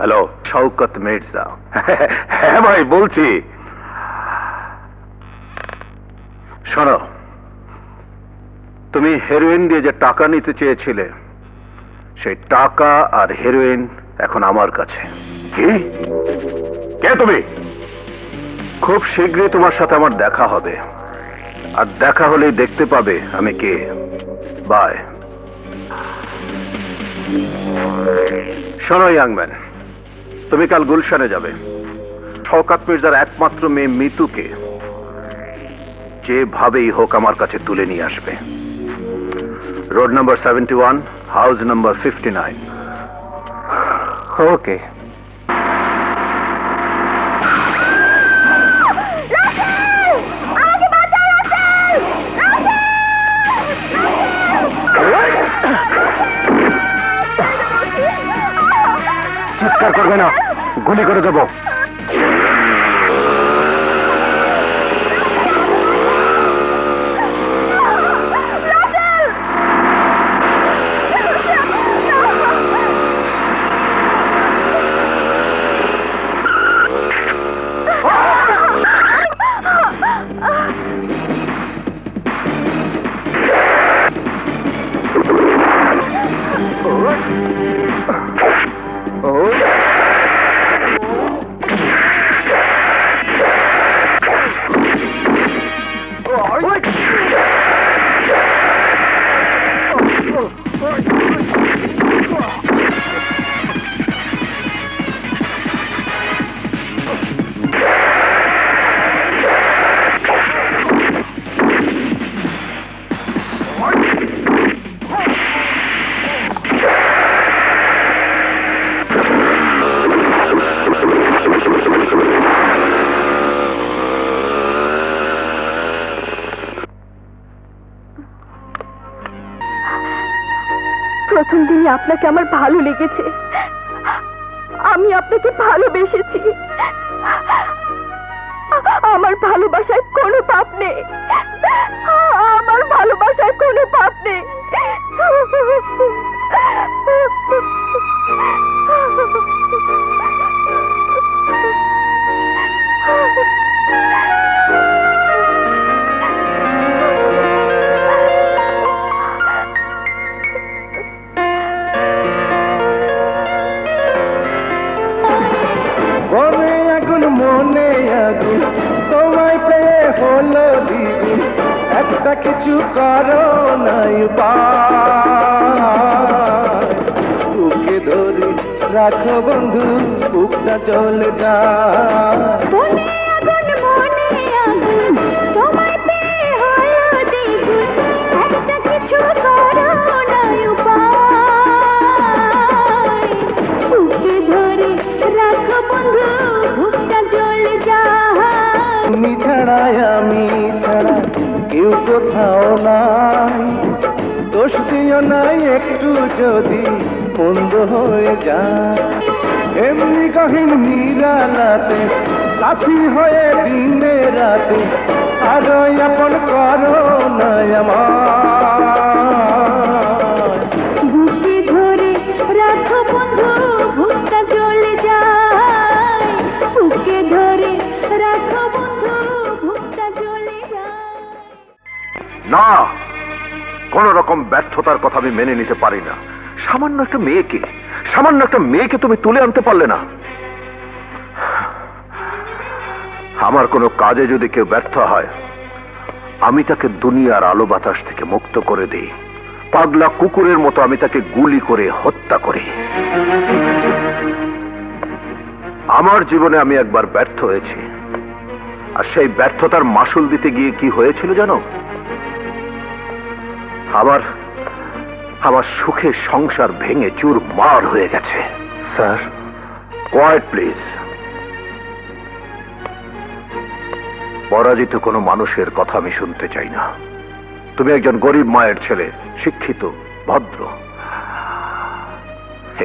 Hello, Shawkat Mirza. হ্যাঁ ভাই বলছি। শোনো, তুমি হেরোইন দিয়ে যে টাকা নিতে চেয়েছিলে, সেই টাকা আর হেরোইন এখন আমার কাছে। কি? কে তুমি? খুব শীঘ্রই তোমার সাথে আমার দেখা হবে, আর দেখা হলেই দেখতে পাবে আমি কে। বাই। শোনো ইয়াংম্যান, তুমি কাল গুলশানে যাবে। শওকত মির্জার একমাত্র মেয়ে মিতুকে যেভাবেই হোক আমার কাছে তুলে নিয়ে আসবে। Road number 71, house number 59। ওকে। চিৎকার করবে না, গুলি করে দেবো। প্রথম দিনই আপনাকে আমার ভালো লেগেছে, আমি আপনাকে ভালোবেসেছি। আমার ভালোবাসায় কোনো পাপ নেই, আমার ভালোবাসায় কোনো পাপ নেই। মনে আগুন, মনে আগুন, তোমায় পেয়ে হলো দ্বিগুণ, একটা কিছু করো নাই উপায়। বুকে ধরে রাখো বন্ধু, বুকটা চলে যায়। মনে আগুন, মনে আগুন, তোমায় পেয়ে হলো দ্বিগুণ, একটা কিছু করো না উপায়। বুকে ধরে রাখো বন্ধু, বুকটা জ্বলে যায়। তুমি ছাড়াই আমি ছাড়া কেউ কোথাও নাই, দোষ দিও নাই একটু যদি মন্দ হয়ে যায়। এমনি গহীন নিরালাতে সাথী হয়ে দিনে রাতে, আরো আপন করো না আমার। বুকে ধরে রাখো বন্ধু, বুকটা জ্বলে যায়। বুকে ধরে রাখো বন্ধু, বুকটা জ্বলে যায়। না, কোন রকম ব্যর্থতার কথা আমি মেনে নিতে পারি না। সামান্য একটা মেয়েকে তুমি তুলে আনতে পারলে না। আমার কোনো কাজে যদি কেউ ব্যর্থ হয়, আমি তাকে দুনিয়ার আলো বাতাস থেকে মুক্ত করে দিই। পাগলা কুকুরের মতো আমি তাকে গুলি করে হত্যা করি। আমার জীবনে আমি একবার ব্যর্থ হয়েছি, আর সেই ব্যর্থতার মাসুল দিতে গিয়ে কি হয়েছিল জানো? আমার সুখের সংসার ভেঙে চুরমার হয়ে গেছে। Sir, quite please. পরাজিত কোনো মানুষের কথা আমি শুনতে চাই না। তুমি একজন গরিব মায়ের ছেলে, শিক্ষিত, ভদ্র।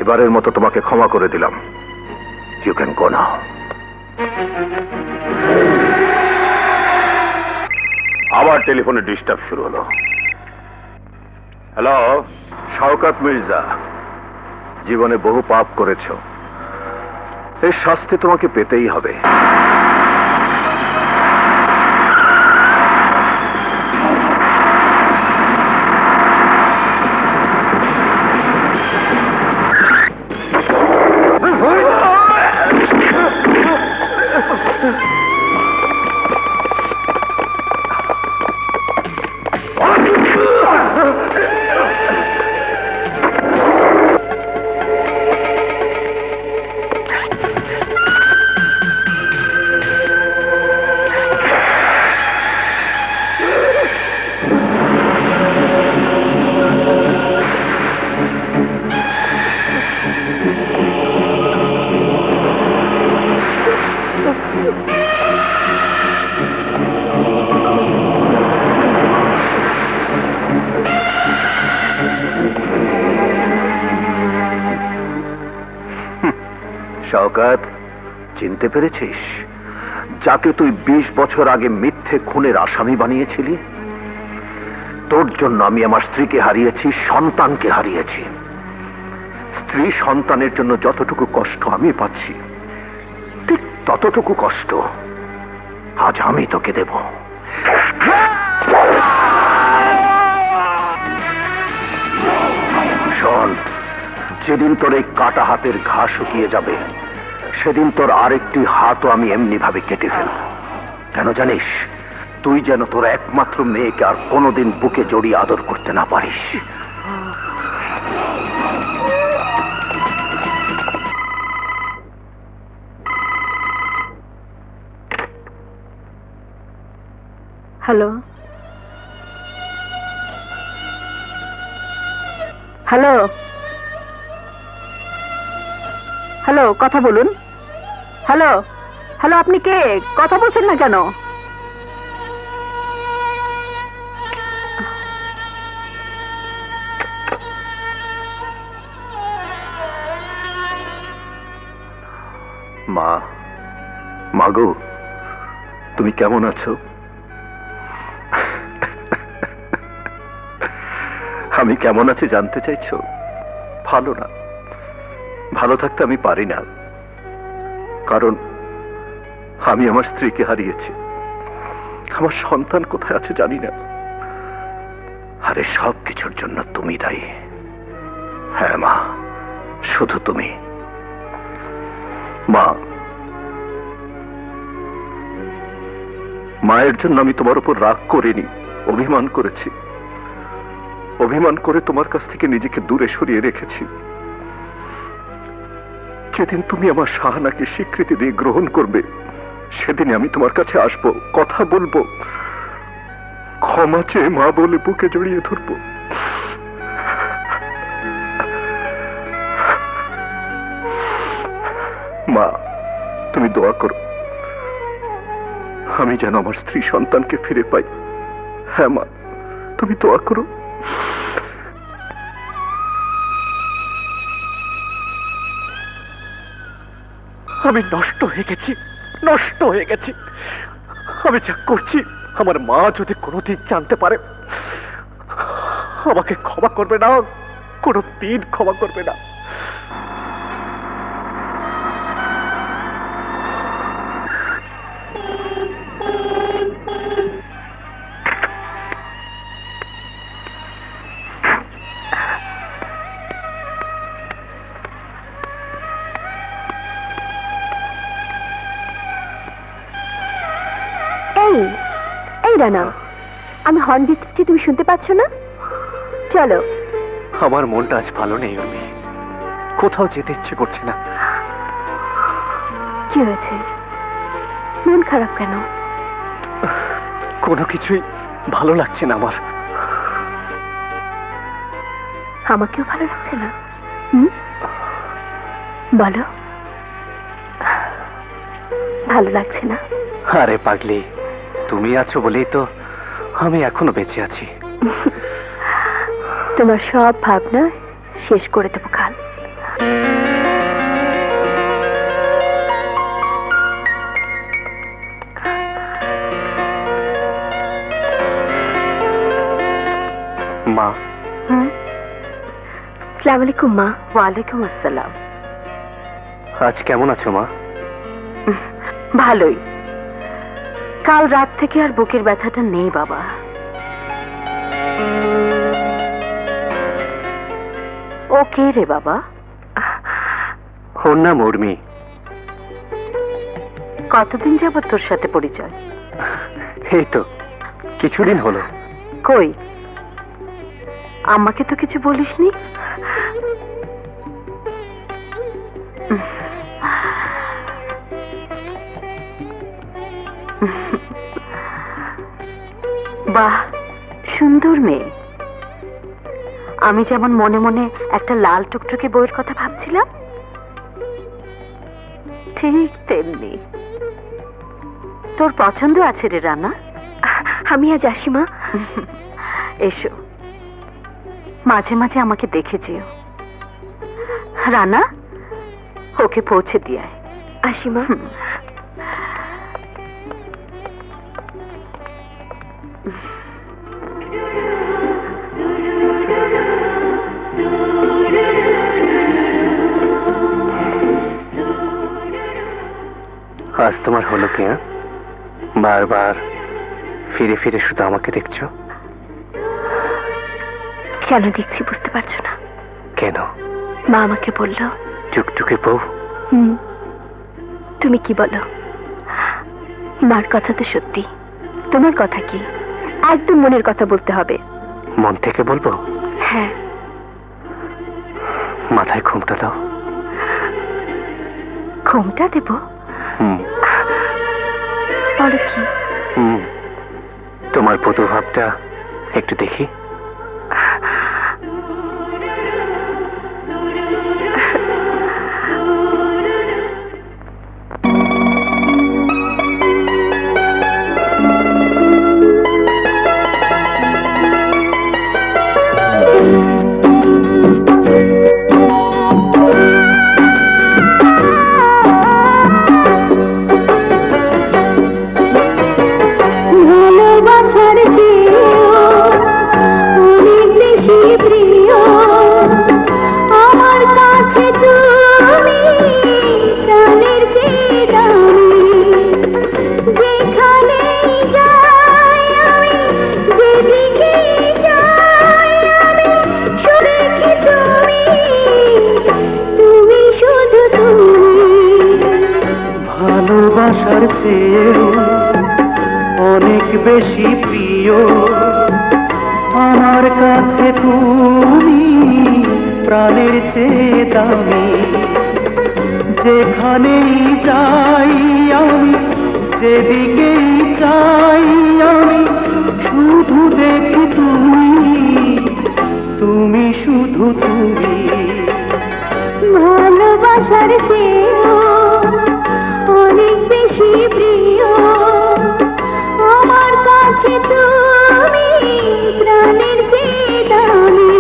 এবারের মতো তোমাকে ক্ষমা করে দিলাম। ইউ ক্যান গো নাও। আবার টেলিফোনে ডিস্টার্ব শুরু হলো। হ্যালো, শওকত মির্জা, জীবনে বহু পাপ করেছ, এর শাস্তি তোমাকে পেতেই হবে। শওকত, চিনতে পেরেছিস যাকে তুই 20 বছর আগে মিথ্যে খুনের আসামি বানিয়েছিলি? তোর জন্য আমি আমার স্ত্রীকে হারিয়েছি, সন্তানকে হারিয়েছি। স্ত্রী সন্তানের জন্য যতটুকু কষ্ট আমি পাচ্ছি, ঠিক ততটুকু কষ্ট আজ আমি তোকে দেব। শোন, যেদিন তোর এই কাটা হাতের ঘা শুকিয়ে যাবে, সেদিন তোর আরেকটি হাতও আমি এমনি ভাবে কেটে ফেলব। কেন জানিস? তুই যেন তোর একমাত্র মেয়েকে আর কোনোদিন বুকে জড়িয়ে আদর করতে না পারিস। হ্যালো, হ্যালো, হ্যালো, কথা বলুন। হ্যালো, হ্যালো, আপনি কে? কথা বলছেন না কেন? মা, মাগো, তুমি কেমন আছো? আমি কেমন আছি জানতে চাইছো? ভালো না, ভালো থাকতে আমি পারি না, কারণ আমি আমার স্ত্রীকে হারিয়েছি। আমার সন্তান কোথায় আছে জানি না। আরে সব কিছুর জন্য তুমি দায়ী। হ্যাঁ মা, শুধু তুমি। মা, মায়ের জন্য আমি তোমার উপর রাগ করিনি, অভিমান করেছি। অভিমান করে তোমার কাছ থেকে নিজেকে দূরে সরিয়ে রেখেছি। যেদিন তুমি আমার সাহানাকে স্বীকৃতি দিয়ে গ্রহণ করবে, সেদিন আমি তোমার কাছে আসব, কথা বলবো, ক্ষমা চেয়ে মা বলে বুকে জড়িয়ে ধরবো। মা, তুমি দোয়া করো আমি যেন আমার স্ত্রী সন্তানকে ফিরে পাই। হ্যাঁ মা, তুমি দোয়া করো। আমি নষ্ট হয়ে গেছি, নষ্ট হয়ে গেছি। আমি যা করছি, আমার মা যদি কোনোদিন জানতে পারে, আমাকে ক্ষমা করবে না, কোনোদিন ক্ষমা করবে না। এই রানা, আমি হর্ন দিচ্ছি, তুমি শুনতে পাচ্ছ না? চলো। আমার মনটা আজ ভালো নেই উর্মি, কোথাও যেতে ইচ্ছে করছে না। কি হয়েছে? মন খারাপ কেন? কোনো কিছুই ভালো লাগছে না আমার। আমাকেও ভালো লাগছে না। বলো, ভালো লাগছে না? আরে পাগলি, তুমি আছো বলেই তো আমি এখনো বেঁচে আছি। তোমার সব ভাবনা শেষ করে দেবো কাল। মা। আসসালামু আলাইকুম মা। ওয়ালাইকুম আসসালাম। আজ কেমন আছো মা? ভালোই। কাল রাত থেকে আর বুকের ব্যথাটা নেই বাবা। ও কে রে বাবা? ওর নাম উর্মি। কতদিন যাবত তোর সাথে পরিচয়? এই তো কিছুদিন হলো। কই, আমাকে তো কিছু বলিসনি। বাহ, সুন্দর মেয়ে। আমি যেমন মনে মনে একটা লাল টুকটুকে বইয়ের কথা ভাবছিলাম, ঠিক তেমনি তোর পছন্দ আছে রে রানা। আমি আজ আসি মা। এসো, মাঝে মাঝে আমাকে দেখে যেও। রানা, ওকে পৌঁছে দিয়ে আয়। আসি মা। আজ তোমার হলো কি? বারবার ফিরে ফিরে শুধু আমাকে দেখছো কেন দেখছি বুঝতে পারছো না? কেন? মা আমাকে বলল টুকটুকে বউ। তুমি কি বলো? মার কথা তো সত্যি, তোমার কথা কি? একদম মনের কথা বলতে হবে। মন থেকে বলবো? হ্যাঁ। মাথায় ঘুমটা দাও। ঘুমটা দেব? বলো কি? তোমার বধূভাবটা একটু দেখি। ভালোবাসার চেয়েও অনেক বেশি প্রিয় আমার কাছে তুমি, প্রাণের চেয়ে দামি। যেখানেই যাই আমি, যেদিকেই চাই আমি, শুধু দেখি তুমি, তুমি শুধু তুমি। ভালোবাসার চেয়েও অনেক বেশি প্রিয় আমার কাছে তুমি, প্রাণের চেয়ে দামি।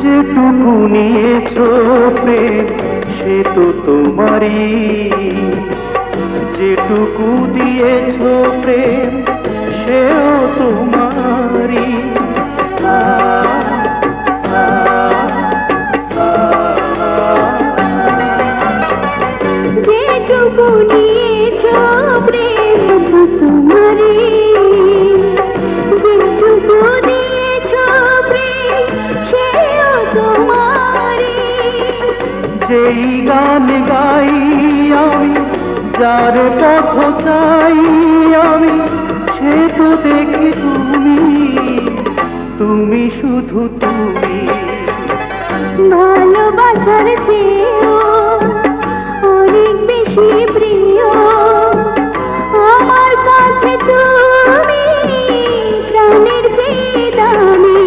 যেটুকু নিয়েছো প্রেম সে তো তোমারই, যেটুকু দিয়েছো প্রেম সেও তোমারই। যেটুকু নিয়েছো প্রেম তোমারই, যেটুকু দিয়েছো প্রেম সেও তোমারই। যেই গান গাই আমি, যার পথ চাই আমি, সে তো দেখি তুমি, তুমি শুধু তুমি। ভালোবাসার চেয়েও অনেক বেশি প্রিয় আমার কাছে তুমি, প্রাণের চেয়ে দামি।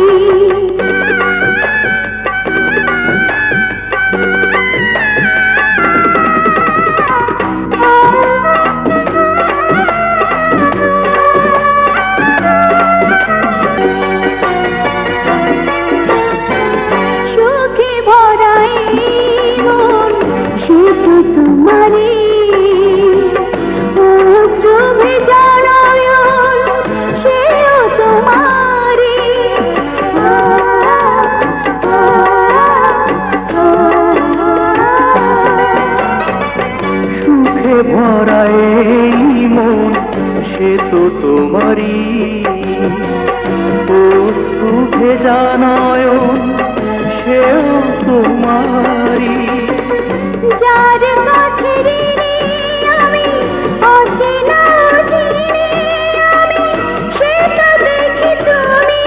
তোমারি অশ্রু ভেজা নয়ন সেও তোমারি যার কাছে ঋণী আমি অচেনা চিনি আমি সেটা দেখি তুমি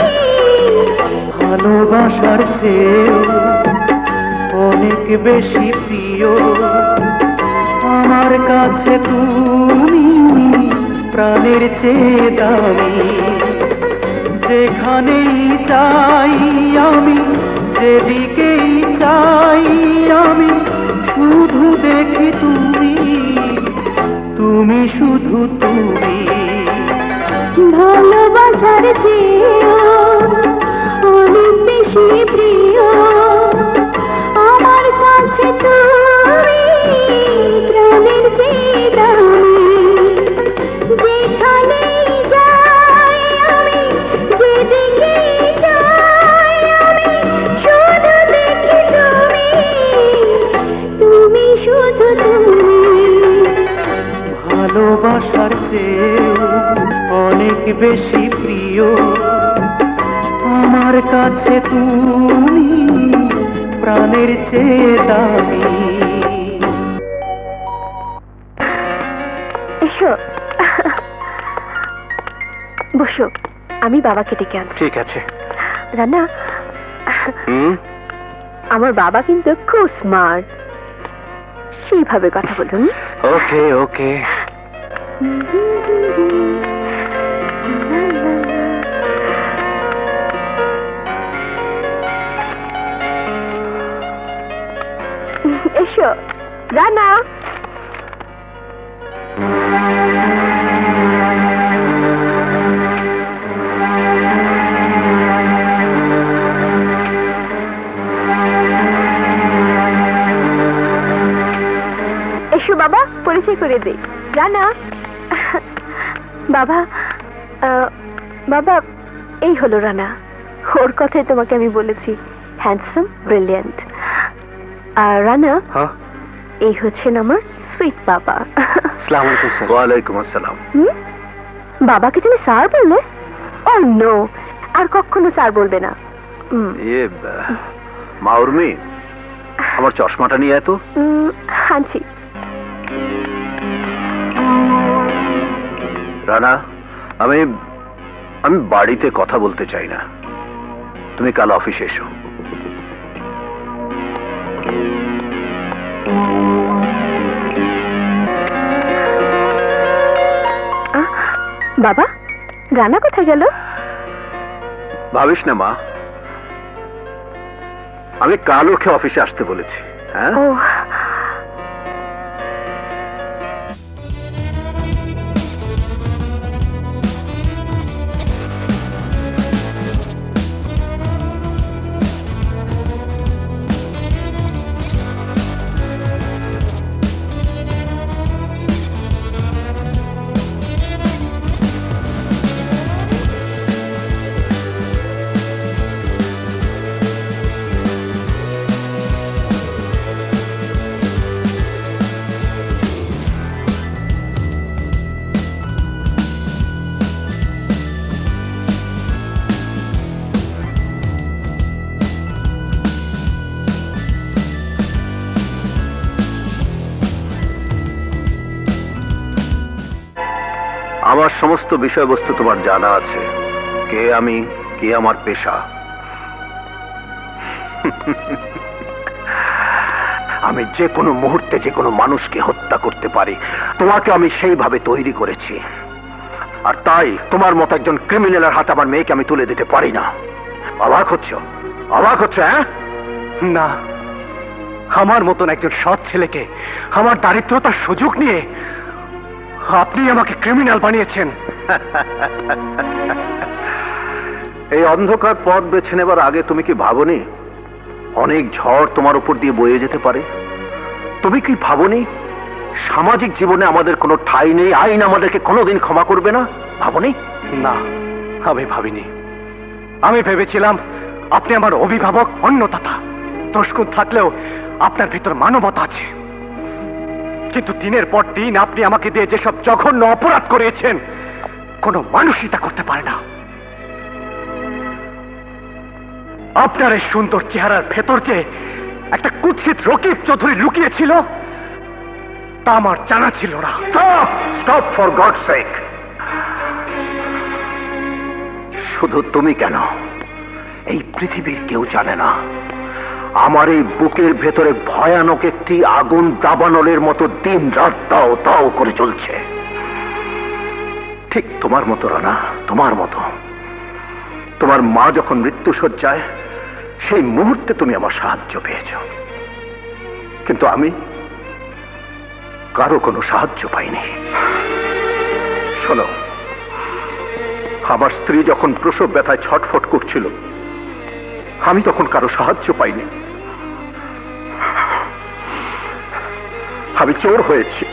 ভালোবাসার চেয়েও অনেক বেশি প্রিয় আমার কাছে তুমি প্রাণের চেয়ে দামি যেখানেই চাই আমি যেদিকেই চাই আমি শুধু দেখি তুমি তুমি শুধু তুমি ভালোবাসার চেয়েও অনেক বেশি প্রিয় আমার কাছে তুমি প্রাণের চেয়ে দামি যেখানেই যাই আমি যেদিকেই যাই আমি শুধু দেখি তুমি শুধু তুমি ভালোবাসার চেয়েও অনেক বেশি প্রিয় আমার কাছে তুমি প্রাণের চেয়ে দামি এসো বসো, আমি বাবাকে ডেকে আনছি। ঠিক আছে। রানা, আমার বাবা কিন্তু খুব স্মার্ট, সেইভাবে কথা বলুন। ওকে ওকে। এসো রানা। এসো বাবা, পরিচয় করে দেই। রানা। বাবা, বাবা এই হলো রানা। ওর কথাই তোমাকে আমি বলেছি, হ্যান্ডসাম, ব্রিলিয়ান্ট। আর রানা, হ্যাঁ, এই হচ্ছেন আমার সুইট বাবা। আসসালামু আলাইকুম স্যার। ওয়ালাইকুম আসসালাম। বাবাকে তুমি স্যার বললে? ও নো, আর কখনো স্যার বলবে না। মা উর্মি, আমার চশমাটা নিয়ে এত। আনছি। রানা, আমি আমি বাড়িতে কথা বলতে চাই না, তুমি কাল অফিসে এসো। বাবা, রানা কোথায় গেল? ভাবিস না মা, আমি কাল ওকে অফিসে আসতে বলেছি। হ্যাঁ, ও আমার সমস্ত বিষয়বস্তু তোমার জানা আছে, কে আমি, কে আমার পেশা। আমি যে কোনো মুহূর্তে যে কোনো মানুষকে হত্যা করতে পারি, তোমাকে আমি সেইভাবে তৈরি করেছি। আর তাই তোমার মতো একজন ক্রিমিনালের হাতে আমার মেয়েকে আমি তুলে দিতে পারি না। অবাক হচ্ছ? অবাক হচ্ছে? হ্যাঁ, না, আমার মতন একজন সৎ ছেলেকে আমার দারিদ্রতার সুযোগ নিয়ে আপনি আমাকে ক্রিমিনাল বানিয়েছেন। এই অন্ধকার পথ বেছে নেবার আগে তুমি কি ভাবনি অনেক ঝড় তোমার উপর দিয়ে বয়ে যেতে পারে? তুমি কি ভাবনি সামাজিক জীবনে আমাদের কোনো ঠাঁই নেই, আইন আমাদেরকে কোনোদিন ক্ষমা করবে না? ভাবনি? না, আমি ভাবিনি। আমি ভেবেছিলাম আপনি আমার অভিভাবক, অন্যদাতা। দোষগুণ থাকলেও আপনার ভিতর মানবতা আছে। কিন্তু দিনের পর দিন আপনি আমাকে দিয়ে যেসব জঘন্য অপরাধ করিয়েছেন, কোনো মানুষই তা করতে পারে না। আপনার এই সুন্দর চেহারার ভেতর যে একটা কুৎসিত রকিব চৌধুরী লুকিয়েছিল তা আমার জানা ছিল না। Stop for God sake. শুধু তুমি কেন, এই পৃথিবীর কেউ জানে না আমার এই বুকের ভেতরে ভয়ানক একটি আগুন দাবানলের মতো দিন রাত দাও দাও করে চলছে। ঠিক তোমার মতো রানা, তোমার মতো। তোমার মা যখন মৃত্যুশয্যায়, সেই মুহূর্তে তুমি আমার সাহায্য পেয়েছ, কিন্তু আমি কারো কোনো সাহায্য পাইনি। শোনো, আমার স্ত্রী যখন প্রসব ব্যথায় ছটফট করছিল, আমি তখন কারো সাহায্য পাইনি। আমি চোর হয়েছি,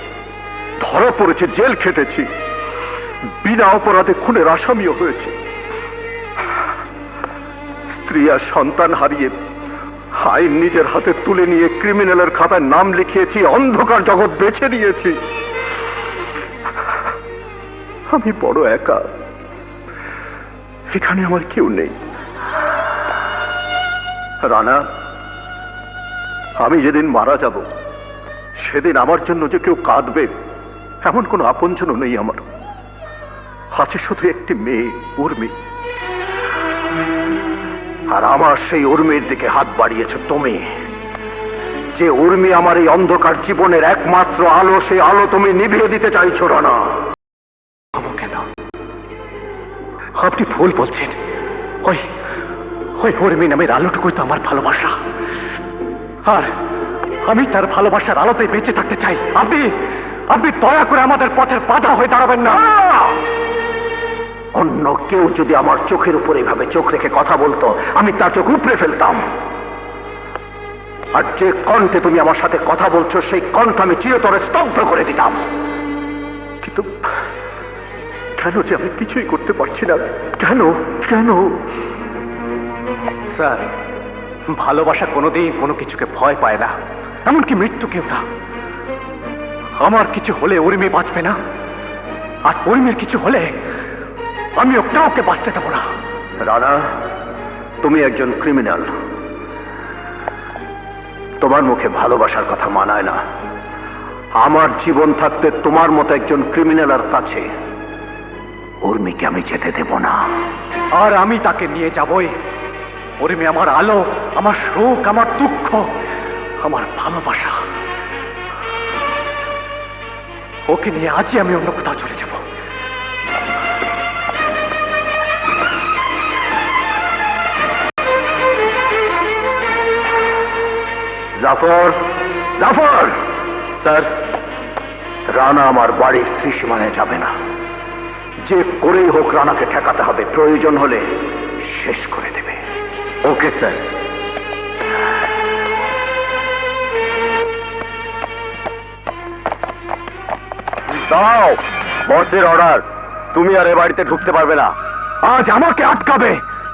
ধরা পড়েছি, জেল খেটেছি, বিনা অপরাধে খুনের আসামিও হয়েছে। স্ত্রী আর সন্তান হারিয়ে আইন নিজের হাতে তুলে নিয়ে ক্রিমিনালের খাতায় নাম লিখিয়েছি, অন্ধকার জগৎ বেছে নিয়েছি। আমি বড় একা, এখানে আমার কেউ নেই। রানা, আমি যেদিন মারা যাব সেদিন আমার জন্য যে কেউ কাঁদবে এমন কোনো আপনজনও নেই আমার। আছে শুধু একটি মেয়ে, উর্মি। আর আমার সেই উর্মির দিকে হাত বাড়িয়েছ তুমি। যে উর্মি আমার এই অন্ধকার জীবনের একমাত্র আলো, সেই আলো তুমি নিভিয়ে দিতে চাইছো রানা। কেন আপনি ভুল বলছেন? ওই ওই উর্মি নামের আলোটুকুই তো আমার ভালোবাসা, আর আমি তার ভালোবাসার আলোতে বেঁচে থাকতে চাই। আপনি আপনি দয়া করে আমাদের পথের বাধা হয়ে দাঁড়াবেন না। অন্য কেউ যদি আমার চোখের উপর এভাবে চোখ রেখে কথা বলতো, আমি তার চোখ উপড়ে ফেলতাম। আর যে কণ্ঠে তুমি আমার সাথে কথা বলছো, সেই কণ্ঠ আমি চিরতরে স্তব্ধ করে দিতাম। কিন্তু কেন যে আমি কিছুই করতে পারছি না? কেন কেন? স্যার, ভালোবাসা কোনোদিন কোনো কিছুকে ভয় পায় না, এমনকি মৃত্যুকেও না। আমার কিছু হলে উর্মি বাঁচবে না, আর উর্মির কিছু হলে আমিও কাউকে বাঁচতে দেবো না। রানা, তুমি একজন ক্রিমিনাল। তোমার মুখে ভালোবাসার কথা মানায় না। আমার জীবন থাকতে তোমার মতো একজন ক্রিমিনালের কাছে উর্মিকে আমি যেতে দেব না। আর আমি তাকে নিয়ে যাবই। উর্মি আমার আলো, আমার সুখ, আমার দুঃখ, আমার ভালোবাসা। ওকে নিয়ে আজই আমি অন্য কোথাও চলে যাব। জাফর, জাফর! স্যার, রানা আমার বাড়ির ত্রিসীমানায় যাবে না। যে করেই হোক রানাকে ঠেকাতে হবে, প্রয়োজন হলে শেষ করে দেবে। Okay sir. দাও, বসের অর্ডার। তুমি আর এ বাড়িতে ঢুকতে পারবে না। আজ আমাকে আটকাবে?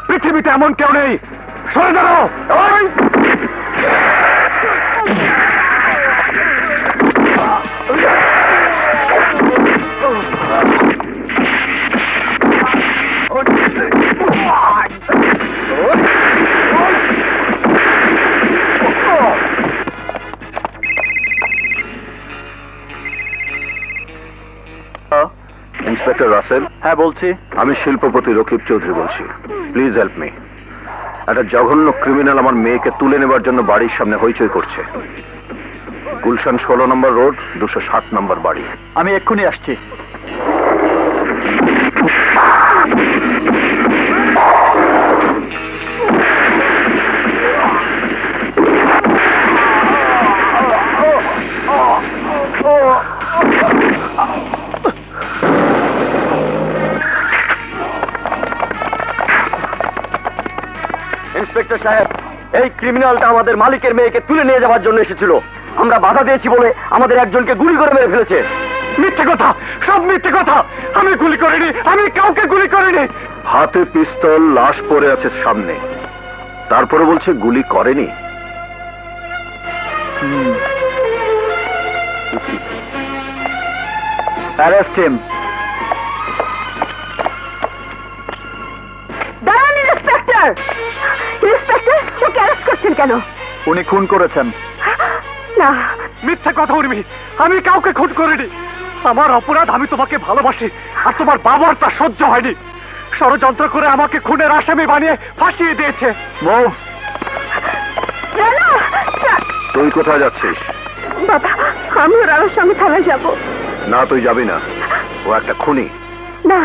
পৃথিবীতে এমন কেউ নেই। সরে দাঁড়াও। ইন্সপেক্টর রাসেল? হ্যাঁ, বলছি। আমি শিল্পপতি রকিব চৌধুরী বলছি। Please help me. একটা জঘন্য ক্রিমিনাল আমার মেয়েকে তুলে নেবার জন্য বাড়ির সামনে হইচই করছে। গুলশান 16 নম্বর রোড, 207 নম্বর বাড়ি। আমি এক্ষুনি আসছি। ইন্সপেক্টর সাহেব, এই ক্রিমিনালটা আমাদের মালিকের মেয়েকে তুলে নিয়ে যাওয়ার জন্য এসেছিল। আমরা বাধা দিয়েছি বলে আমাদের একজনকে গুলি করে মেরে ফেলেছে। মিথ্যে কথা, সব মিথ্যে কথা। আমি গুলি করিনি, আমি কাউকে গুলি করিনি। হাতে পিস্তল, লাশ পড়ে আছে সামনে, তারপরে বলছে গুলি করেনি। Arrest him. ইন্সপেক্টর, ইন্সপেক্টর, ওকে অ্যারেস্ট করছেন কেন? উনি খুন করেছেন। না, মিথ্যা কথা উর্মি, আমি কাউকে খুন করিনি। আমার অপরাধ, আমি তোমাকে ভালোবাসি, আর তোমার বাবার তা সহ্য হয়নি। ষড়যন্ত্র করে আমাকে খুনের আসামি বানিয়ে ফাঁসিয়ে দিয়েছে। মুভ। রানা, তুই কোথায় যাচ্ছিস? বাবা, আমি রানার সঙ্গে থানায় যাব। না, তুই যাবি না। ও একটা খুনি। না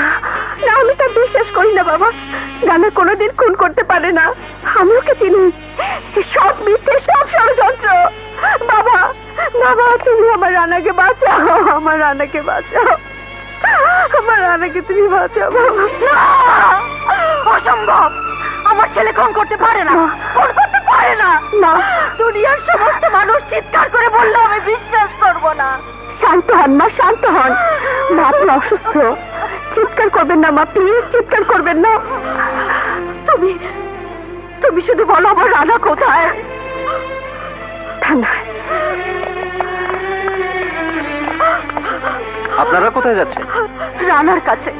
না, আমি তা বিশ্বাস করি না বাবা। রানা কোনোদিন খুন করতে পারে না। আমি ওকে চিনি। সব মিথ্যে, সব ষড়যন্ত্র। বাবা, বাবা, তুমি আমার রানাকে বাঁচাও, আমার রানাকে বাঁচাও, আমার রানাকে তুমি বাঁচাও বাবা। অসম্ভব, আমার ছেলে খুন করতে পারে না, খুন করতে পারে না। না, দুনিয়ার সমস্ত মানুষ চিৎকার করে বললো আমি বিশ্বাস করব না। শান্ত হন মা, শান্ত হন। মা, আপনি অসুস্থ, চিৎকার করবেন না মা, প্লিজ চিৎকার করবেন না। তুমি তুমি শুধু বলো আমার রানা কোথায়? থানায়। আপনারা কোথায় যাচ্ছেন? রানার কাছে।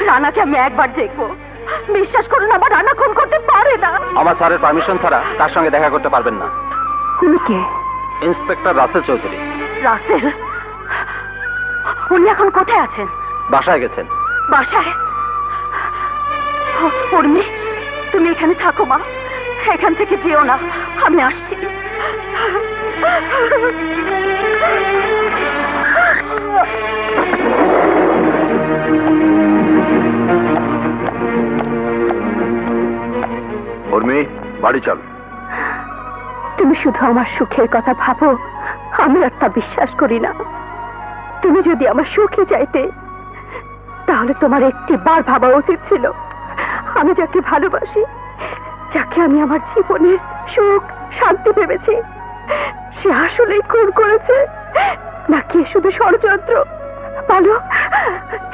রানাকে আমি একবার দেখবো। বিশ্বাস করুন, আমার রানা খুন করতে পারে না। আমার স্যারের পারমিশন ছাড়া তার সঙ্গে দেখা করতে পারবেন না। উনি কে? ইন্সপেক্টর রাসেল চৌধুরী। রাসেল? উনি এখন কোথায় আছেন? বাসায় গেছেন। বাসায়? উর্মি, তুমি এখানে থাকো মা, এখান থেকে যেও না, আমি আসছি। উর্মি, বাড়ি চল। তুমি শুধু আমার সুখের কথা ভাবো, আমি আর তা বিশ্বাস করি না। তুমি যদি আমার সুখে চাইতে, তাহলে তোমার একটি বার ভাবা উচিত ছিল আমি যাকে ভালোবাসি, যাকে আমি আমার জীবনের সুখ শান্তি ভেবেছি, সে আসলেই খুন করেছে নাকি শুধু ষড়যন্ত্র? বলো,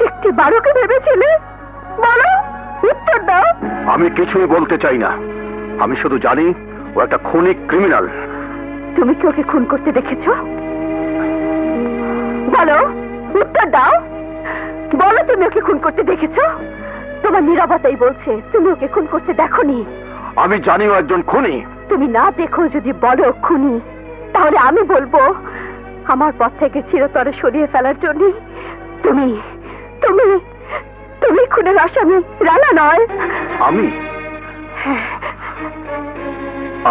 একটি বারোকে ভেবেছিলে? বলো, উত্তর দাও। আমি কিছুই বলতে চাই না। আমি শুধু জানি ও একটা খুনি, ক্রিমিনাল। তুমি কি ওকে খুন করতে দেখেছো? বলো, উত্তর দাও। বলো, তুমি ওকে খুন করতে দেখেছো? তোমার নীরবতাই বলছে তুমি ওকে খুন করতে দেখোনি। আমি জানি ও একজন খুনি। তুমি না দেখো যদি বলো খুনি, তাহলে আমি বলবো আমার পথ থেকে চিরতরে সরিয়ে ফেলার জন্য তুমি তুমি তুমি খুনের আসামি, রানা নয়। আমি?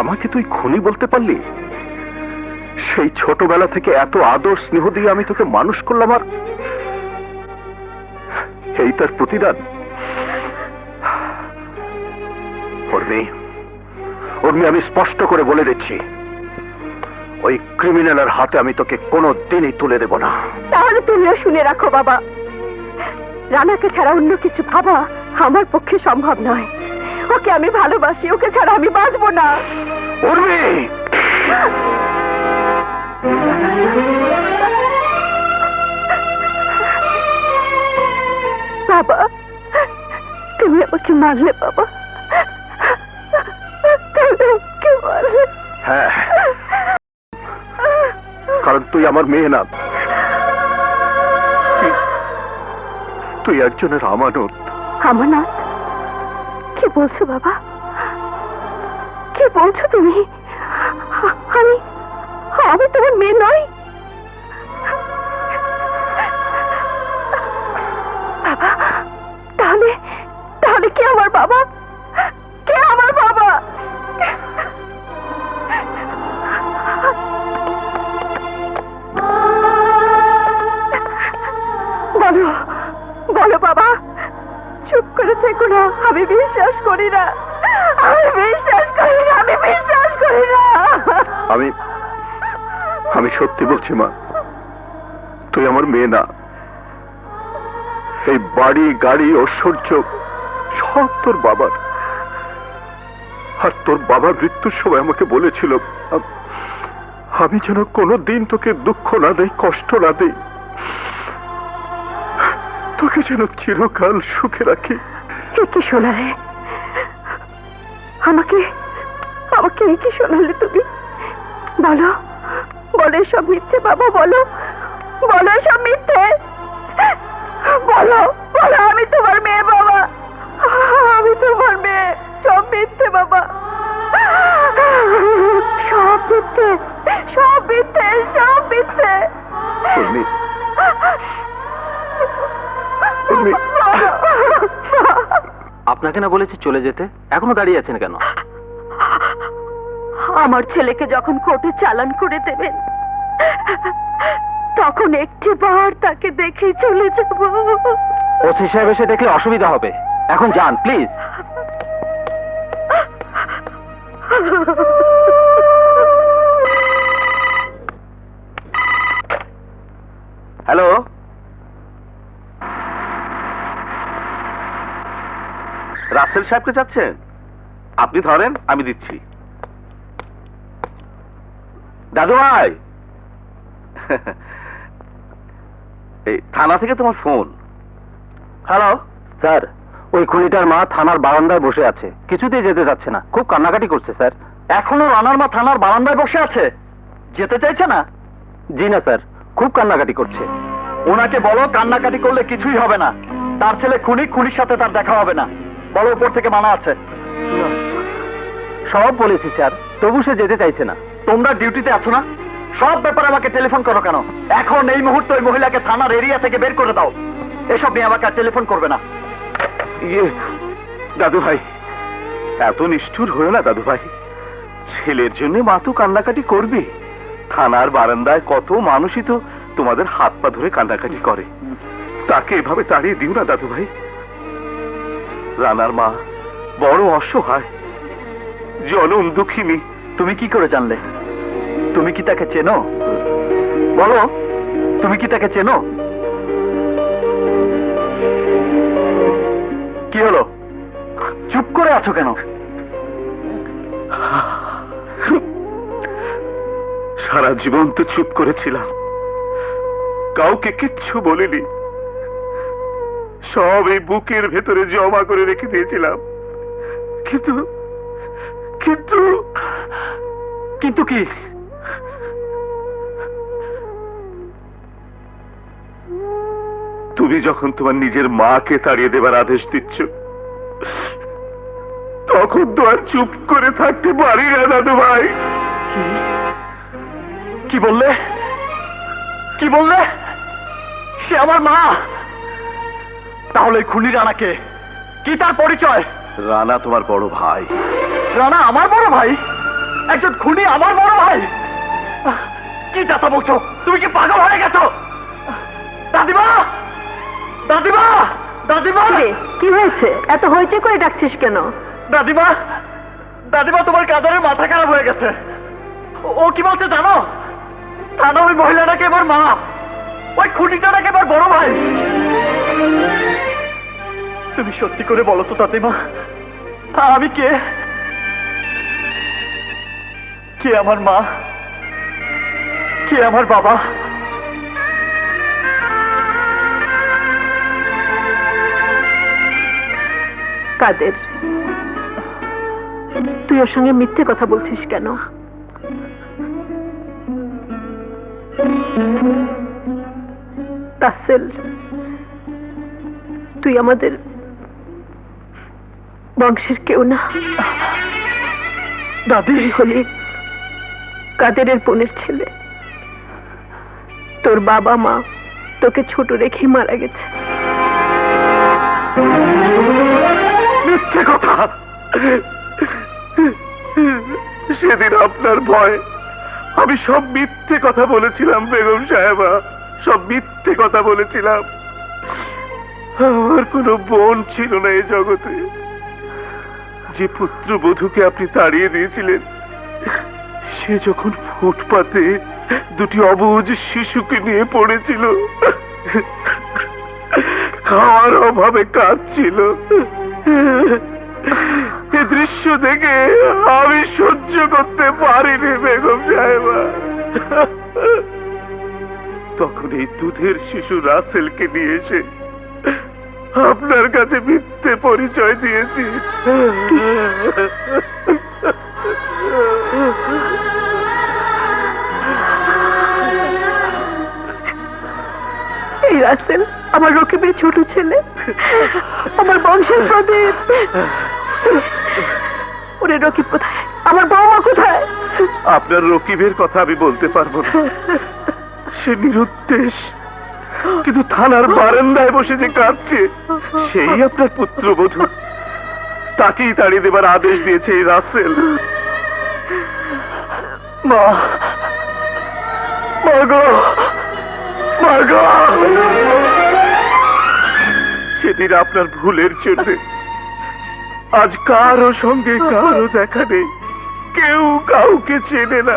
আমাকে তুই খুনি বলতে পারলি? সেই ছোটবেলা থেকে এত আদর স্নেহ দিয়ে আমি তোকে মানুষ করলাম, আর এই তার প্রতিদান? উর্মি, উর্মি, আমি স্পষ্ট করে বলে দিচ্ছি, ওই ক্রিমিনালের হাতে আমি তোকে কোনো দিনই তুলে দেব না। তাহলে তুমিও শুনে রাখো বাবা, রানাকে ছাড়া অন্য কিছু ভাবা আমার পক্ষে সম্ভব নয়। ওকে আমি ভালোবাসি, ওকে ছাড়া আমি বাঁচবো না। উর্মি! বাবা, তুমি আমাকে মারলে বাবা, তুমি আমাকে মারলে। হ্যাঁ, কারণ তুই আমার মেয়ে না, তুই একজনের আমানত। আমানত? কি বলছো বাবা, কি বলছো তুমি? আমি আমি তোমার মেয়ে নই? বাবা, তাহলে তাহলে কে আমার বাবা? কে আমার বাবা? বলো, বলো বাবা, চুপ করে থেকো না। আমি বিশ্বাস করি না, আমি বিশ্বাস করি না, আমি বিশ্বাস করি না। আমি আমি সত্যি বলছি মা, তুই আমার মেয়ে না। এই বাড়ি, গাড়ি, ঐশ্বর্য সব তোর বাবার। আর তোর বাবার মৃত্যুর সময় আমাকে বলেছিল আমি যেন কোনোদিন তোকে দুঃখ না দেই, কষ্ট না দেই, তোকে যেন চিরকাল সুখে রাখি। কি শোনালে আমাকে? আমাকে কি শোনালে তুমি? বলো, বলো সব মিথ্যে বাবা, বলো, বলো সব মিথ্যে। বলো, বলো আমি তোমার মেয়ে বাবা, আমি তোমার মেয়ে, সব আপনাকে না বলেছি চলে যেতে, এখনো দাঁড়িয়ে আছেন কেন? আমার ছেলেকে যখন কোর্টে চালান করে দেবেন তখন একটিবার তাকে দেখে চলে যাব। ওসি সাহেব এসে দেখলে অসুবিধা হবে, এখন যান প্লিজ। হ্যালো, রাসেল সাহেবকে চাচ্ছেন? আপনি ধরেন, আমি দিচ্ছি। দাদু ভাই, এই থানা থেকে তোমার ফোন। হ্যালো স্যার, ওই খুনিটার মা থানার বারান্দায় বসে আছে, কিছুতেই যেতে যাচ্ছে না, খুব কান্নাকাটি করছে স্যার। এখনো রানার মা থানার বারান্দায় বসে আছে, যেতে চাইছে না? জি না স্যার, খুব কান্নাকাটি করছে। ওনাকে বলো কান্নাকাটি করলে কিছুই হবে না, তার ছেলে খুনি, খুনির সাথে তার দেখা হবে না, বলো উপর থেকে মানা আছে। সব বলেছি স্যার, তবু সে যেতে চাইছে না। তোমরা ডিউটিতে আছো না, সব ব্যাপারে আমাকে টেলিফোন করো কেন? এখন এই মুহূর্তে ওই মহিলাকে থানার এরিয়া থেকে বের করে দাও, এসব নিয়ে আমাকে আর টেলিফোন করবে না। দাদু ভাই, এত নিষ্ঠুর হয়েও না দাদু ভাই, ছেলের জন্য মা তো কান্নাকাটি করবে। থানার বারান্দায় কত মানুষই তো তোমাদের হাত পা ধরে কান্নাকাটি করে, তাকে এভাবে তাড়িয়ে দিও না দাদু ভাই। রানার মা বড় অসহায়, জনম দুঃখিনী। তুমি কি করে জানলে? তুমি কি তাকে চেনো? বলো, তুমি কি তাকে চেনো? কি হলো, চুপ করে আছো কেন? সারা জীবন তো চুপ করেছিলাম, কাউকে কিচ্ছু বলিনি, সব এই বুকের ভেতরে জমা করে রেখে দিয়েছিলাম। কিন্তু কিন্তু কিন্তু কি? তুমি যখন তোমার নিজের মাকে তাড়িয়ে দেবার আদেশ দিচ্ছ, তখন তো আর চুপ করে থাকতে পারি না দাদু ভাই। কি বললে? কি বললে? সে আমার মা? তাহলে খুনি রানাকে, কি তার পরিচয়? রানা তোমার বড় ভাই। রানা আমার বড় ভাই? একজন খুনি আমার বড় ভাই? কি কথা বলছো? তুমি কি পাগল হয়ে গেছো? দাদিমা, দাদিমা, দাদিমা! কি হয়েছে? এত হইচই করে ডাকছিস কেন? দাদিমা, দাদিমা, তোমার কাদরের মাথা খারাপ হয়ে গেছে। ও কি বলছে জানো? থানা ওই মহিলাটাকে এবার মা, ওই খুনিটাকে এবার বড় ভাই। তুমি সত্যি করে বলো তো দাদিমা, আমি কে? কে আমার মা? কে আমার বাবা? কাদের, তুই ওর সঙ্গে মিথ্যে কথা বলছিস কেন? রাসেল, তুই আমাদের বংশের কেউ না। দাদি হলি কাদেরের বোনের ছেলে। তোর বাবা মা তোকে ছোট রেখে মারা গেছে। মিথ্যে কথা। সেদিন আপনার ভয় আমি সব মিথ্যে কথা বলেছিলাম বেগম সাহেবা, সব মিথ্যে কথা বলেছিলাম। আমার কোনো বোন ছিল না এই জগতে। যে পুত্রবধূকে আপনি তাড়িয়ে দিয়েছিলেন, সে যখন ফুটপাতে দুটি অবুঝ শিশুকে নিয়ে পড়েছিল, খাওয়ার অভাবে কাঁদছিল, এ দৃশ্য দেখে আমি সহ্য করতে পারিনি বেগম সাহেবা। তখন এই দুধের শিশু রাসেলকে নিয়ে এসে আপনার কাছে মিথ্যে পরিচয় দিয়েছি। এই রাসেল আমার রকিবের ছোট ছেলে, আমার বংশের প্রদীপ। ওরে রকিব কোথায়? আমার বৌমা কোথায়? আপনার রকিবের কথা আমি বলতে পারবো না, সে নিরুদ্দেশ, কিন্তু থানার বারান্দায় বসে যে কাঁদছে সেই আপনার পুত্রবধূ। তাকেই তাড়িয়ে দেবার আদেশ দিয়েছে এই রাসেল। মা, মাগো, মাগো, সেদিন আপনার ভুলের জন্য আজ কারো সঙ্গে কারো দেখা নেই, কেউ কাউকে চেনে না।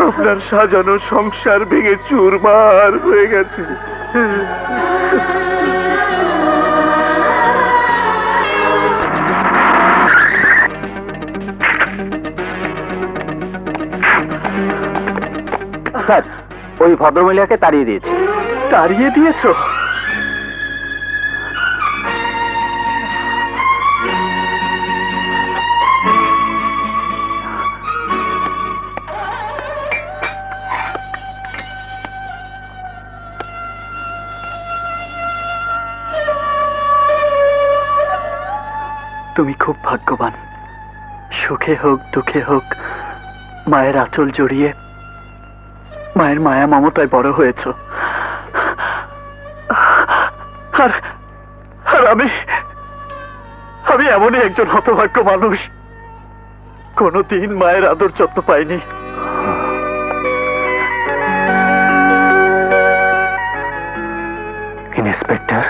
আপনার সাজানো সংসার ভেঙে চুরমার হয়ে গেছে। স্যার, ওই ভদ্রমহিলাকে তাড়িয়ে দিয়েছে। তাড়িয়ে দিয়েছো? তুমি খুব ভাগ্যবান। সুখে হোক দুঃখে হোক মায়ের আঁচল জড়িয়ে মায়ের মায়া মমতায় বড় হয়েছ। আর আর আমি এমনই একজন হতভাগ্য মানুষ, কোনদিন মায়ের আদর যত্ন পাইনি। ইন্সপেক্টর,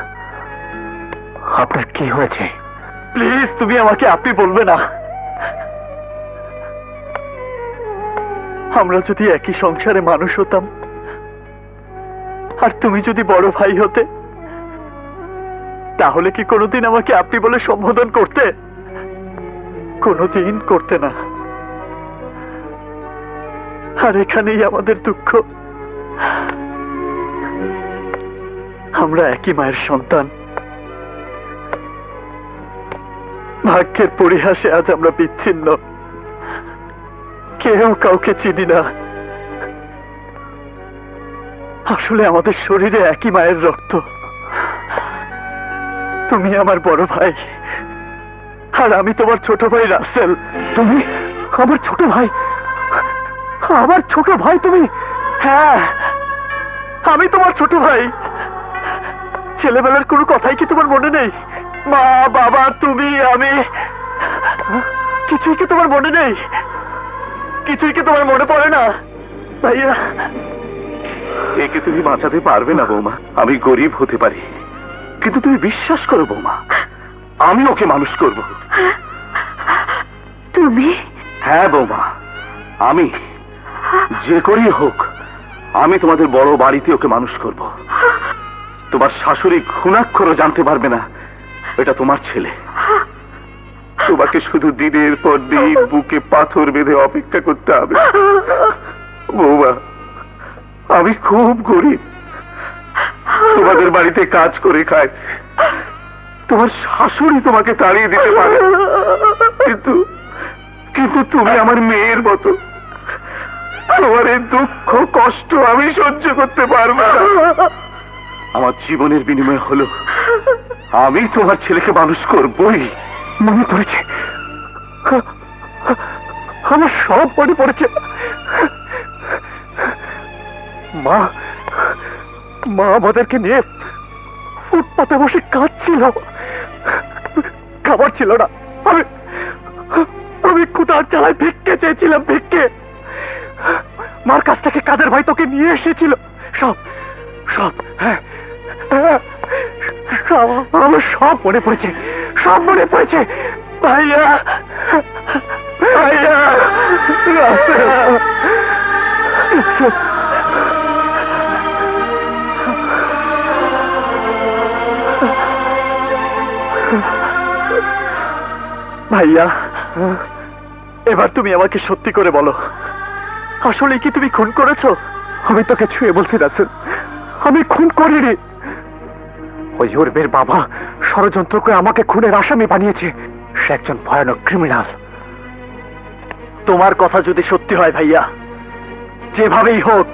আপনার কি হয়েছে? প্লিজ তুমি আমাকে আপনি বলবে না। আমরা যদি একই সংসারে মানুষ হতাম আর তুমি যদি বড় ভাই হতে, তাহলে কি কোনোদিন আমাকে আপনি বলে সম্বোধন করতে? কোনোদিন করতে না। আর এখানেই আমাদের দুঃখ। আমরা একই মায়ের সন্তান, ভাগ্যের পরিহাসে আজ আমরা বিচ্ছিন্ন, কেউ কাউকে চিনি না। আসলে আমাদের শরীরে একই মায়ের রক্ত। তুমি আমার বড় ভাই আর আমি তোমার ছোট ভাই রাসেল। তুমি আমার ছোট ভাই? আমার ছোট ভাই তুমি? হ্যাঁ, আমি তোমার ছোট ভাই। ছেলেবেলার কোনো কথাই কি তোমার মনে নেই? মা, বাবা, তুমি, আমি, কিছুই কি তোমার মনে নেই? কিছুই কি তোমার মনে পড়ে না ভাইয়া? একে তুমি বাঁচাতে পারবে না বৌমা। আমি গরিব হতে পারি, কিন্তু তুমি বিশ্বাস করো বৌমা, আমি ওকে মানুষ করব। তুমি? হ্যাঁ বৌমা, আমি যে করি হোক আমি তোমাদের বড় বাড়িতে ওকে মানুষ করব। তোমার শাশুড়ি ঘুণাক্ষরও জানতে পারবে না এটা তোমার ছেলে। তোমাকে শুধু দিনের পর দিন বুকে পাথর বেঁধে অপেক্ষা করতে হবে। বৌমা, আমি খুব গরিব, তোমাদের বাড়িতে কাজ করে খাই। তোমার শাশুড়ি তোমাকে তাড়িয়ে দিতে পারে, কিন্তু কিন্তু তুমি আমার মেয়ের মতো। তোমার এই দুঃখ কষ্ট আমি সহ্য করতে পারবো না। আমার জীবনের বিনিময় হলো আমি তোমার ছেলেকে মানুষ করবই। মনে পড়েছে, আমার সব মনে পড়েছে। মা মা আমাদেরকে নিয়ে ফুটপাতে বসে কাঁদছিল, খাবার ছিল না। আমি আমি ক্ষুধার জ্বালায় ভিক্ষে চেয়েছিলাম, ভিক্ষে। মার কাছ থেকে কাদের ভাই তোকে নিয়ে এসেছিল। সব সব হ্যাঁ, আমার সব মনে পড়েছে, সব মনে পড়েছে। ভাইয়া, ভাইয়া, ভাইয়া, এবার তুমি আমাকে সত্যি করে বলো, আসলে কি তুমি খুন করেছো? আমি তোকে ছুঁয়ে বলছি রাসেল, আমি খুন করিনি। ওই উর্বের বাবা ষড়যন্ত্র করে আমাকে খুনের আসামি বানিয়েছে। সে একজন ভয়ানক ক্রিমিনাল। তোমার কথা যদি সত্যি হয় ভাইয়া, যেভাবেই হোক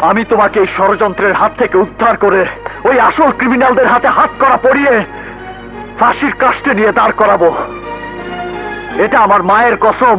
আমি তোমাকে এই ষড়যন্ত্রের হাত থেকে উদ্ধার করে ওই আসল ক্রিমিনালদের হাতে হাত করা পরিয়ে ফাঁসির কাস্টে নিয়ে দাঁড় করাবো। এটা আমার মায়ের কসম।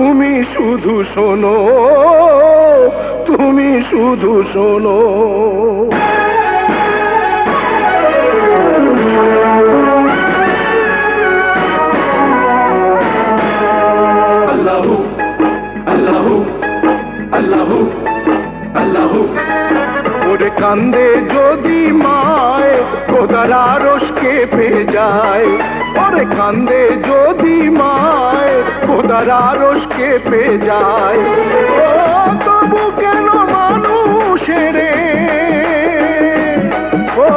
তুমি শুধু শোনো, তুমি শুধু শোনো। আল্লাহু আল্লাহু আল্লাহু আল্লাহু। ওরে কান্দে যদি মায় খোদার আরশ কেঁপে যায়, ওরে কান্দে যদি মায় খোদার আরশ কেঁপে যায়। ও তবু কেন মানুষের, ও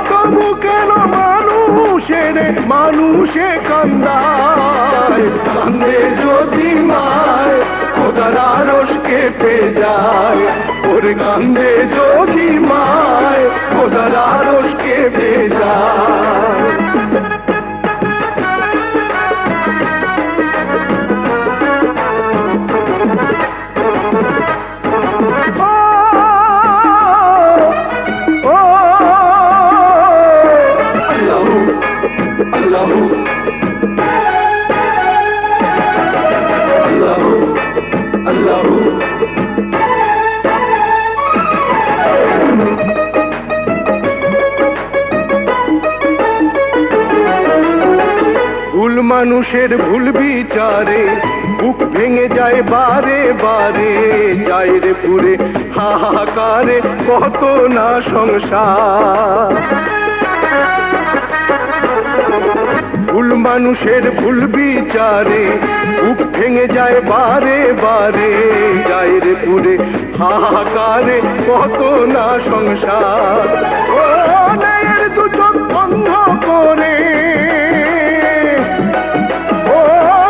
তবু কেন মানুষের মানুষে কান্দায়। কান্দে যদি মায় খোদার আরশ কেঁপে যায়, ওরে কান্দে যদি মায় খোদার আরশ কেঁপে যায়। ভুল মানুষের ভুল বিচারে বুক ভেঙে যায় বারে বারে, যায় রে পুরে হাহাকারে কত না সংসার। ভুল মানুষের ভুল বিচারে বুক ভেঙে যায় বারে বারে, যায় রে পুরে হাহাকারে কত না সংসার। ও ন্যায়ের দু চোখ বন্ধ করে, ও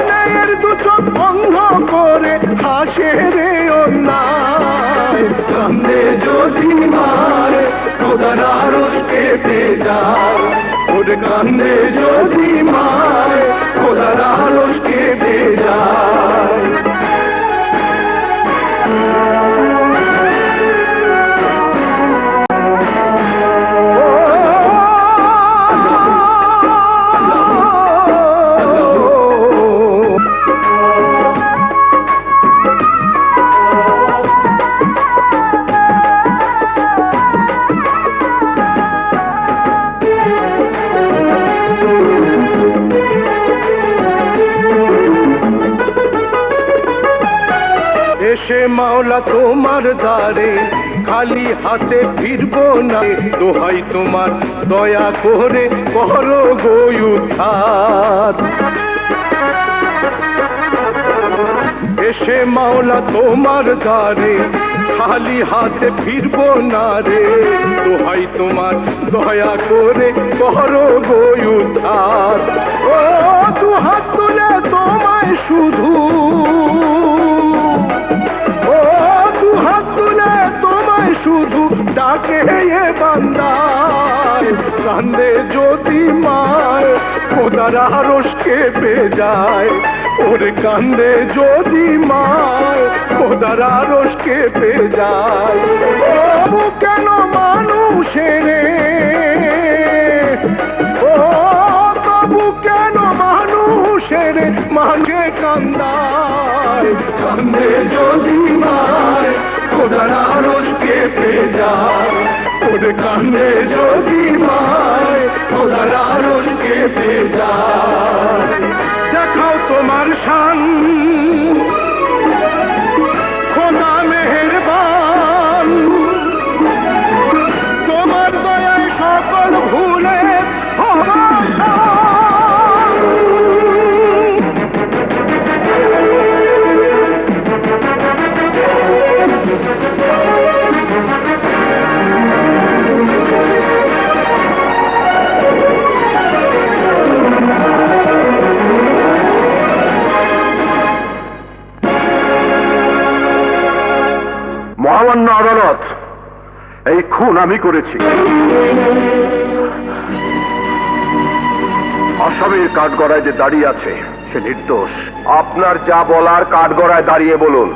ন্যায়ের দু চোখ বন্ধ করে হাসে রে অন্যায়। কান্দে যদি মায় খোদার আরশ কেঁপে যায়, ওরে কান্দে যদি মায় খোদার আরশ কেঁপে যায়। এসে মাওলা তোমার দ্বারে খালি হাতে ফিরবো না, দোহাই তোমার দয়া করে করো গো উদ্ধার। এসে মাওলা তোমার দ্বারে খালি হাতে ফিরবো না রে, দোহাই তোমার দয়া করে করো গো উদ্ধার। ও দুহাত তুলে তোমায় শুধু, ও দুহাত তুলে তোমায় শুধু ডাকে এ বান্দায়। কান্দে যদি মায় খোদার আরশ কেঁপে যায়, ওরে কান্দে যদি মায় খোদার আরশ কেঁপে যায়। ও কেন মানুষের, ও তবু কেন মানুষের মাঝে কান্দায়। কান্দে যদি মায় খোদার আরশ কেঁপে যায়, ওরে কান্দে যদি মায় খোদার আরশ কেঁপে যায়। দেখাও তোমার শান খোদা মেহেরবান, তোমার দয়ায় সকল ভুলে মহামান্য আদালত, এই খুন আমি করেছি। আসামির কাঠগড়ায় যে দাঁড়িয়ে আছে সে নির্দোষ। আপনার যা বলার কাঠগড়ায় দাঁড়িয়ে বলুন।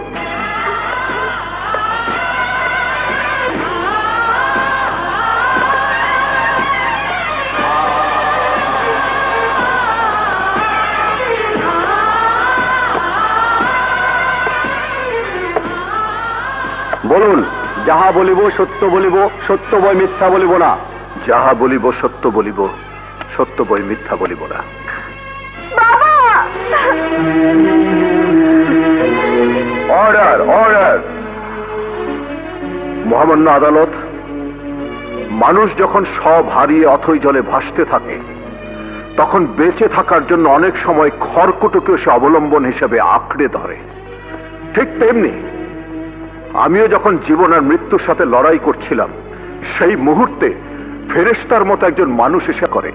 বলুন, যাহা বলিব সত্য বলিব, সত্য বই মিথ্যা বলিব না। যাহা বলিব সত্য বলিব, সত্য বই মিথ্যা বলিব না। Order, order. মহামান্য আদালত, মানুষ যখন সব হারিয়ে অথই জলে ভাসতে থাকে তখন বেঁচে থাকার জন্য অনেক সময় খড়কুটোকে সে অবলম্বন হিসেবে আঁকড়ে ধরে। ঠিক তেমনি আমিও যখন জীবন আর মৃত্যুর সাথে লড়াই করছিলাম সেই মুহূর্তে ফেরেশতার মতো একজন মানুষ এসে করে।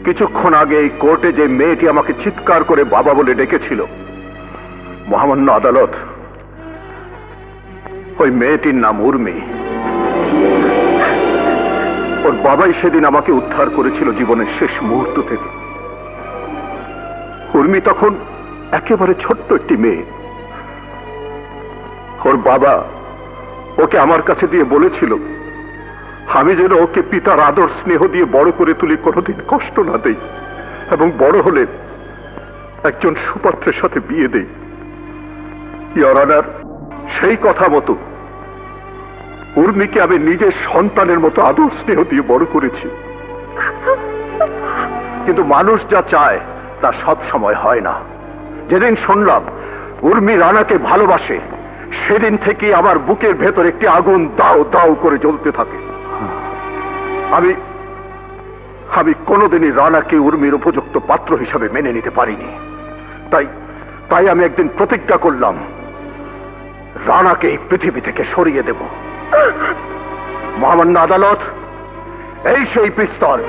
কিছুক্ষণ আগে এই কোর্টে যে মেয়েটি আমাকে চিৎকার করে বাবা বলে ডেকেছিল, মহামান্য আদালত, ওই মেয়েটির নাম উর্মি। ওর বাবাই সেদিন আমাকে উদ্ধার করেছিল জীবনের শেষ মুহূর্ত থেকে। উর্মি তখন একেবারে ছোট্ট একটি মেয়ে। ওর বাবা ওকে আমার কাছে দিয়ে বলেছিল আমি যেন ওকে পিতার আদর স্নেহ দিয়ে বড় করে তুলি, কোনোদিন কষ্ট না দেই, এবং বড় হলে একজন সুপাত্রের সাথে বিয়ে দেই। ইওর অনার, সেই কথা মতো উর্মিকে আমি নিজের সন্তানের মতো আদর স্নেহ দিয়ে বড় করেছি। কিন্তু মানুষ যা চায় তা সব সময় হয় না। যেদিন শুনলাম উর্মি রানাকে ভালোবাসে, সেদিন থেকে আমার বুকের ভেতর একটি আগুন দাও দাও করে জ্বলতে থাকে। আমি কোনোদিনই রানাকে উর্মির উপযুক্ত পাত্র হিসাবে মেনে নিতে পারিনি। তাই আমি একদিন প্রতিজ্ঞা করলাম রানাকে এই পৃথিবী থেকে সরিয়ে দেব। মহামান্য আদালত, এই সেই পিস্তল,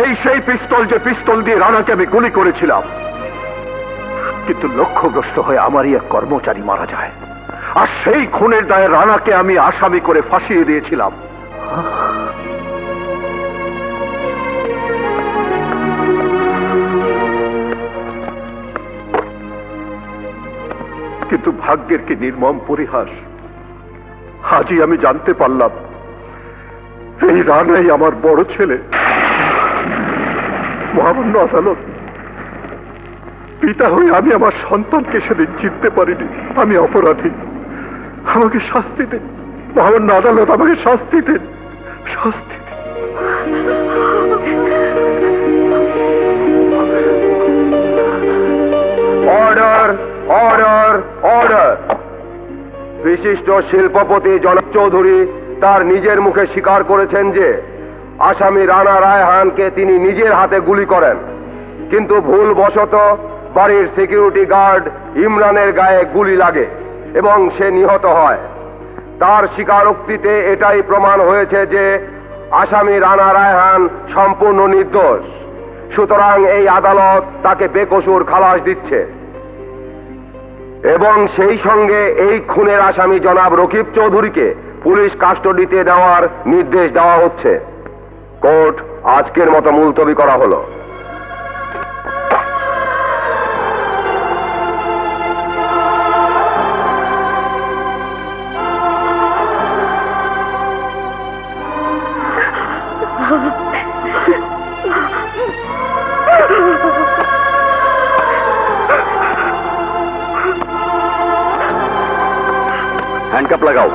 এই সেই পিস্তল যে পিস্তল দিয়ে রানাকে আমি গুলি করেছিলাম। কিন্তু লক্ষ্যভ্রষ্ট হয়ে আমারই এক কর্মচারী মারা যায়, আর সেই খুনের দায়ে রানাকে আমি আসামি করে ফাঁসিয়ে দিয়েছিলাম। কিন্তু ভাগ্যের কি নির্মম পরিহাস, আজই আমি জানতে পারলাম এই রানাই আমার বড় ছেলে। মহামান্য আদালত, পিতা হয়ে আমি আমার সন্তানকে সেদিন চিনতে পারিনি। আমি অপরাধী, আমাকে শাস্তি দেন। মহামান্য আদালত, আমাকে শাস্তি দেন, শাস্তি দেন। Order, order, order. বিশিষ্ট শিল্পপতি জনাব চৌধুরী তার নিজের মুখে স্বীকার করেছেন যে আসামি রানা রায়হানকে তিনি নিজের হাতে গুলি করেন, কিন্তু ভুলবশত বাড়ির সিকিউরিটি গার্ড ইমরানের গায়ে গুলি লাগে এবং সে নিহত হয়। তার স্বীকারোক্তিতে এটাই প্রমাণ হয়েছে যে আসামি রানা রায়হান সম্পূর্ণ নির্দোষ। সুতরাং এই আদালত তাকে বেকসুর খালাস দিচ্ছে এবং সেই সঙ্গে এই খুনের আসামি জনাব রকিব চৌধুরীকে পুলিশ কাস্টডিতে দেওয়ার নির্দেশ দেওয়া হচ্ছে। কোর্ট আজকের মতো মুলতবি করা হলো। হ্যান্ডকাপ লাগাও।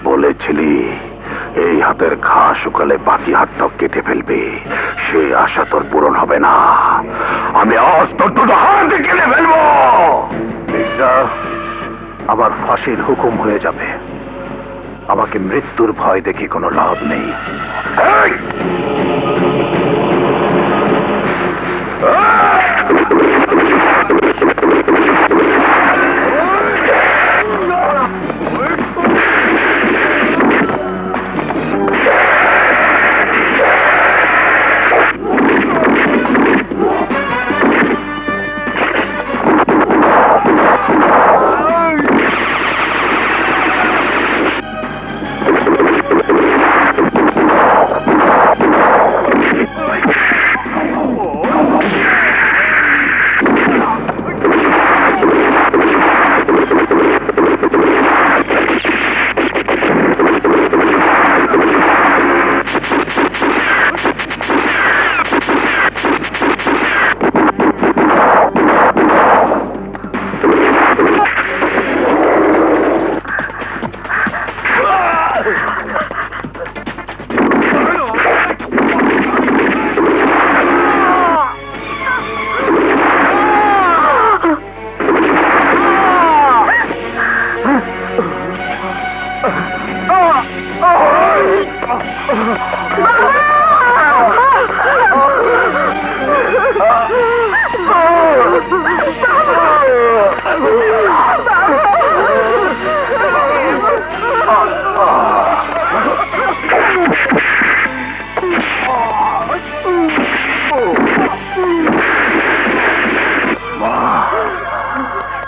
বলেছিলি এই হাতের ঘা শুকালে বাকি হাতটাও কেটে ফেলবে, সে আশা তোর পূরণ হবে না। আমি আজ তোর দুটো হাত কেটে ফেলবো। মির্জা, আমার ফাঁসির হুকুম হয়ে যাবে। আমাকে মৃত্যুর ভয় দেখে কোনো লাভ নেই। এই!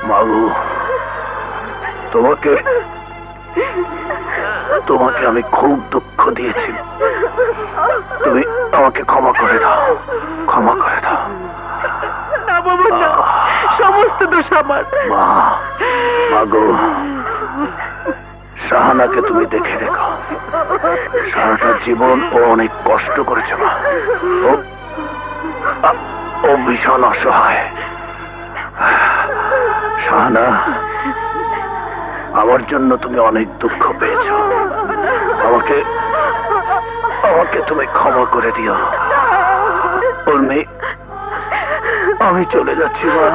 মাগো, তোমাকে তোমাকে আমি খুব দুঃখ দিয়েছি। তুমি আমাকে ক্ষমা করে দাও, ক্ষমা করে দাও। না বাবা না, সমস্ত দোষ আমার। মা, মাগো, শাহানাকে তুমি দেখে রেখো। সারাটা জীবন ও অনেক কষ্ট করেছে মা। ও ভীষণ অসহায়। শাহানা, আমার জন্য তুমি অনেক দুঃখ পেয়েছো। আমাকে আমাকে তুমি ক্ষমা করে দিও। উর্মি, আমি চলে যাচ্ছি মা।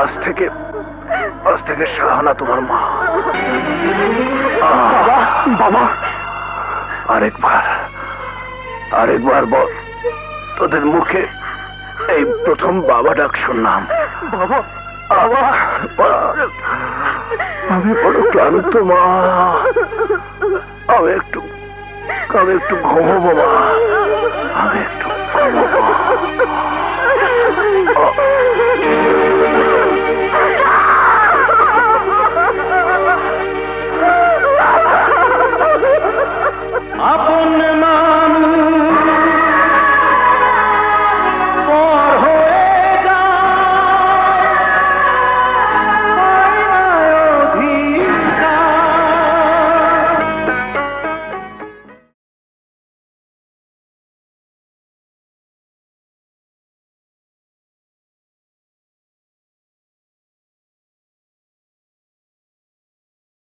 আজ থেকে শাহানা তোমার মা। বাবা, আরেকবার বল, তোদের মুখে এই প্রথম বাবা ডাক শুনলাম। বাবা, আমি বড় ক্লান্ত মা। আমি একটু ঘুমোবো মা। আমি একটু ঘুমোবো।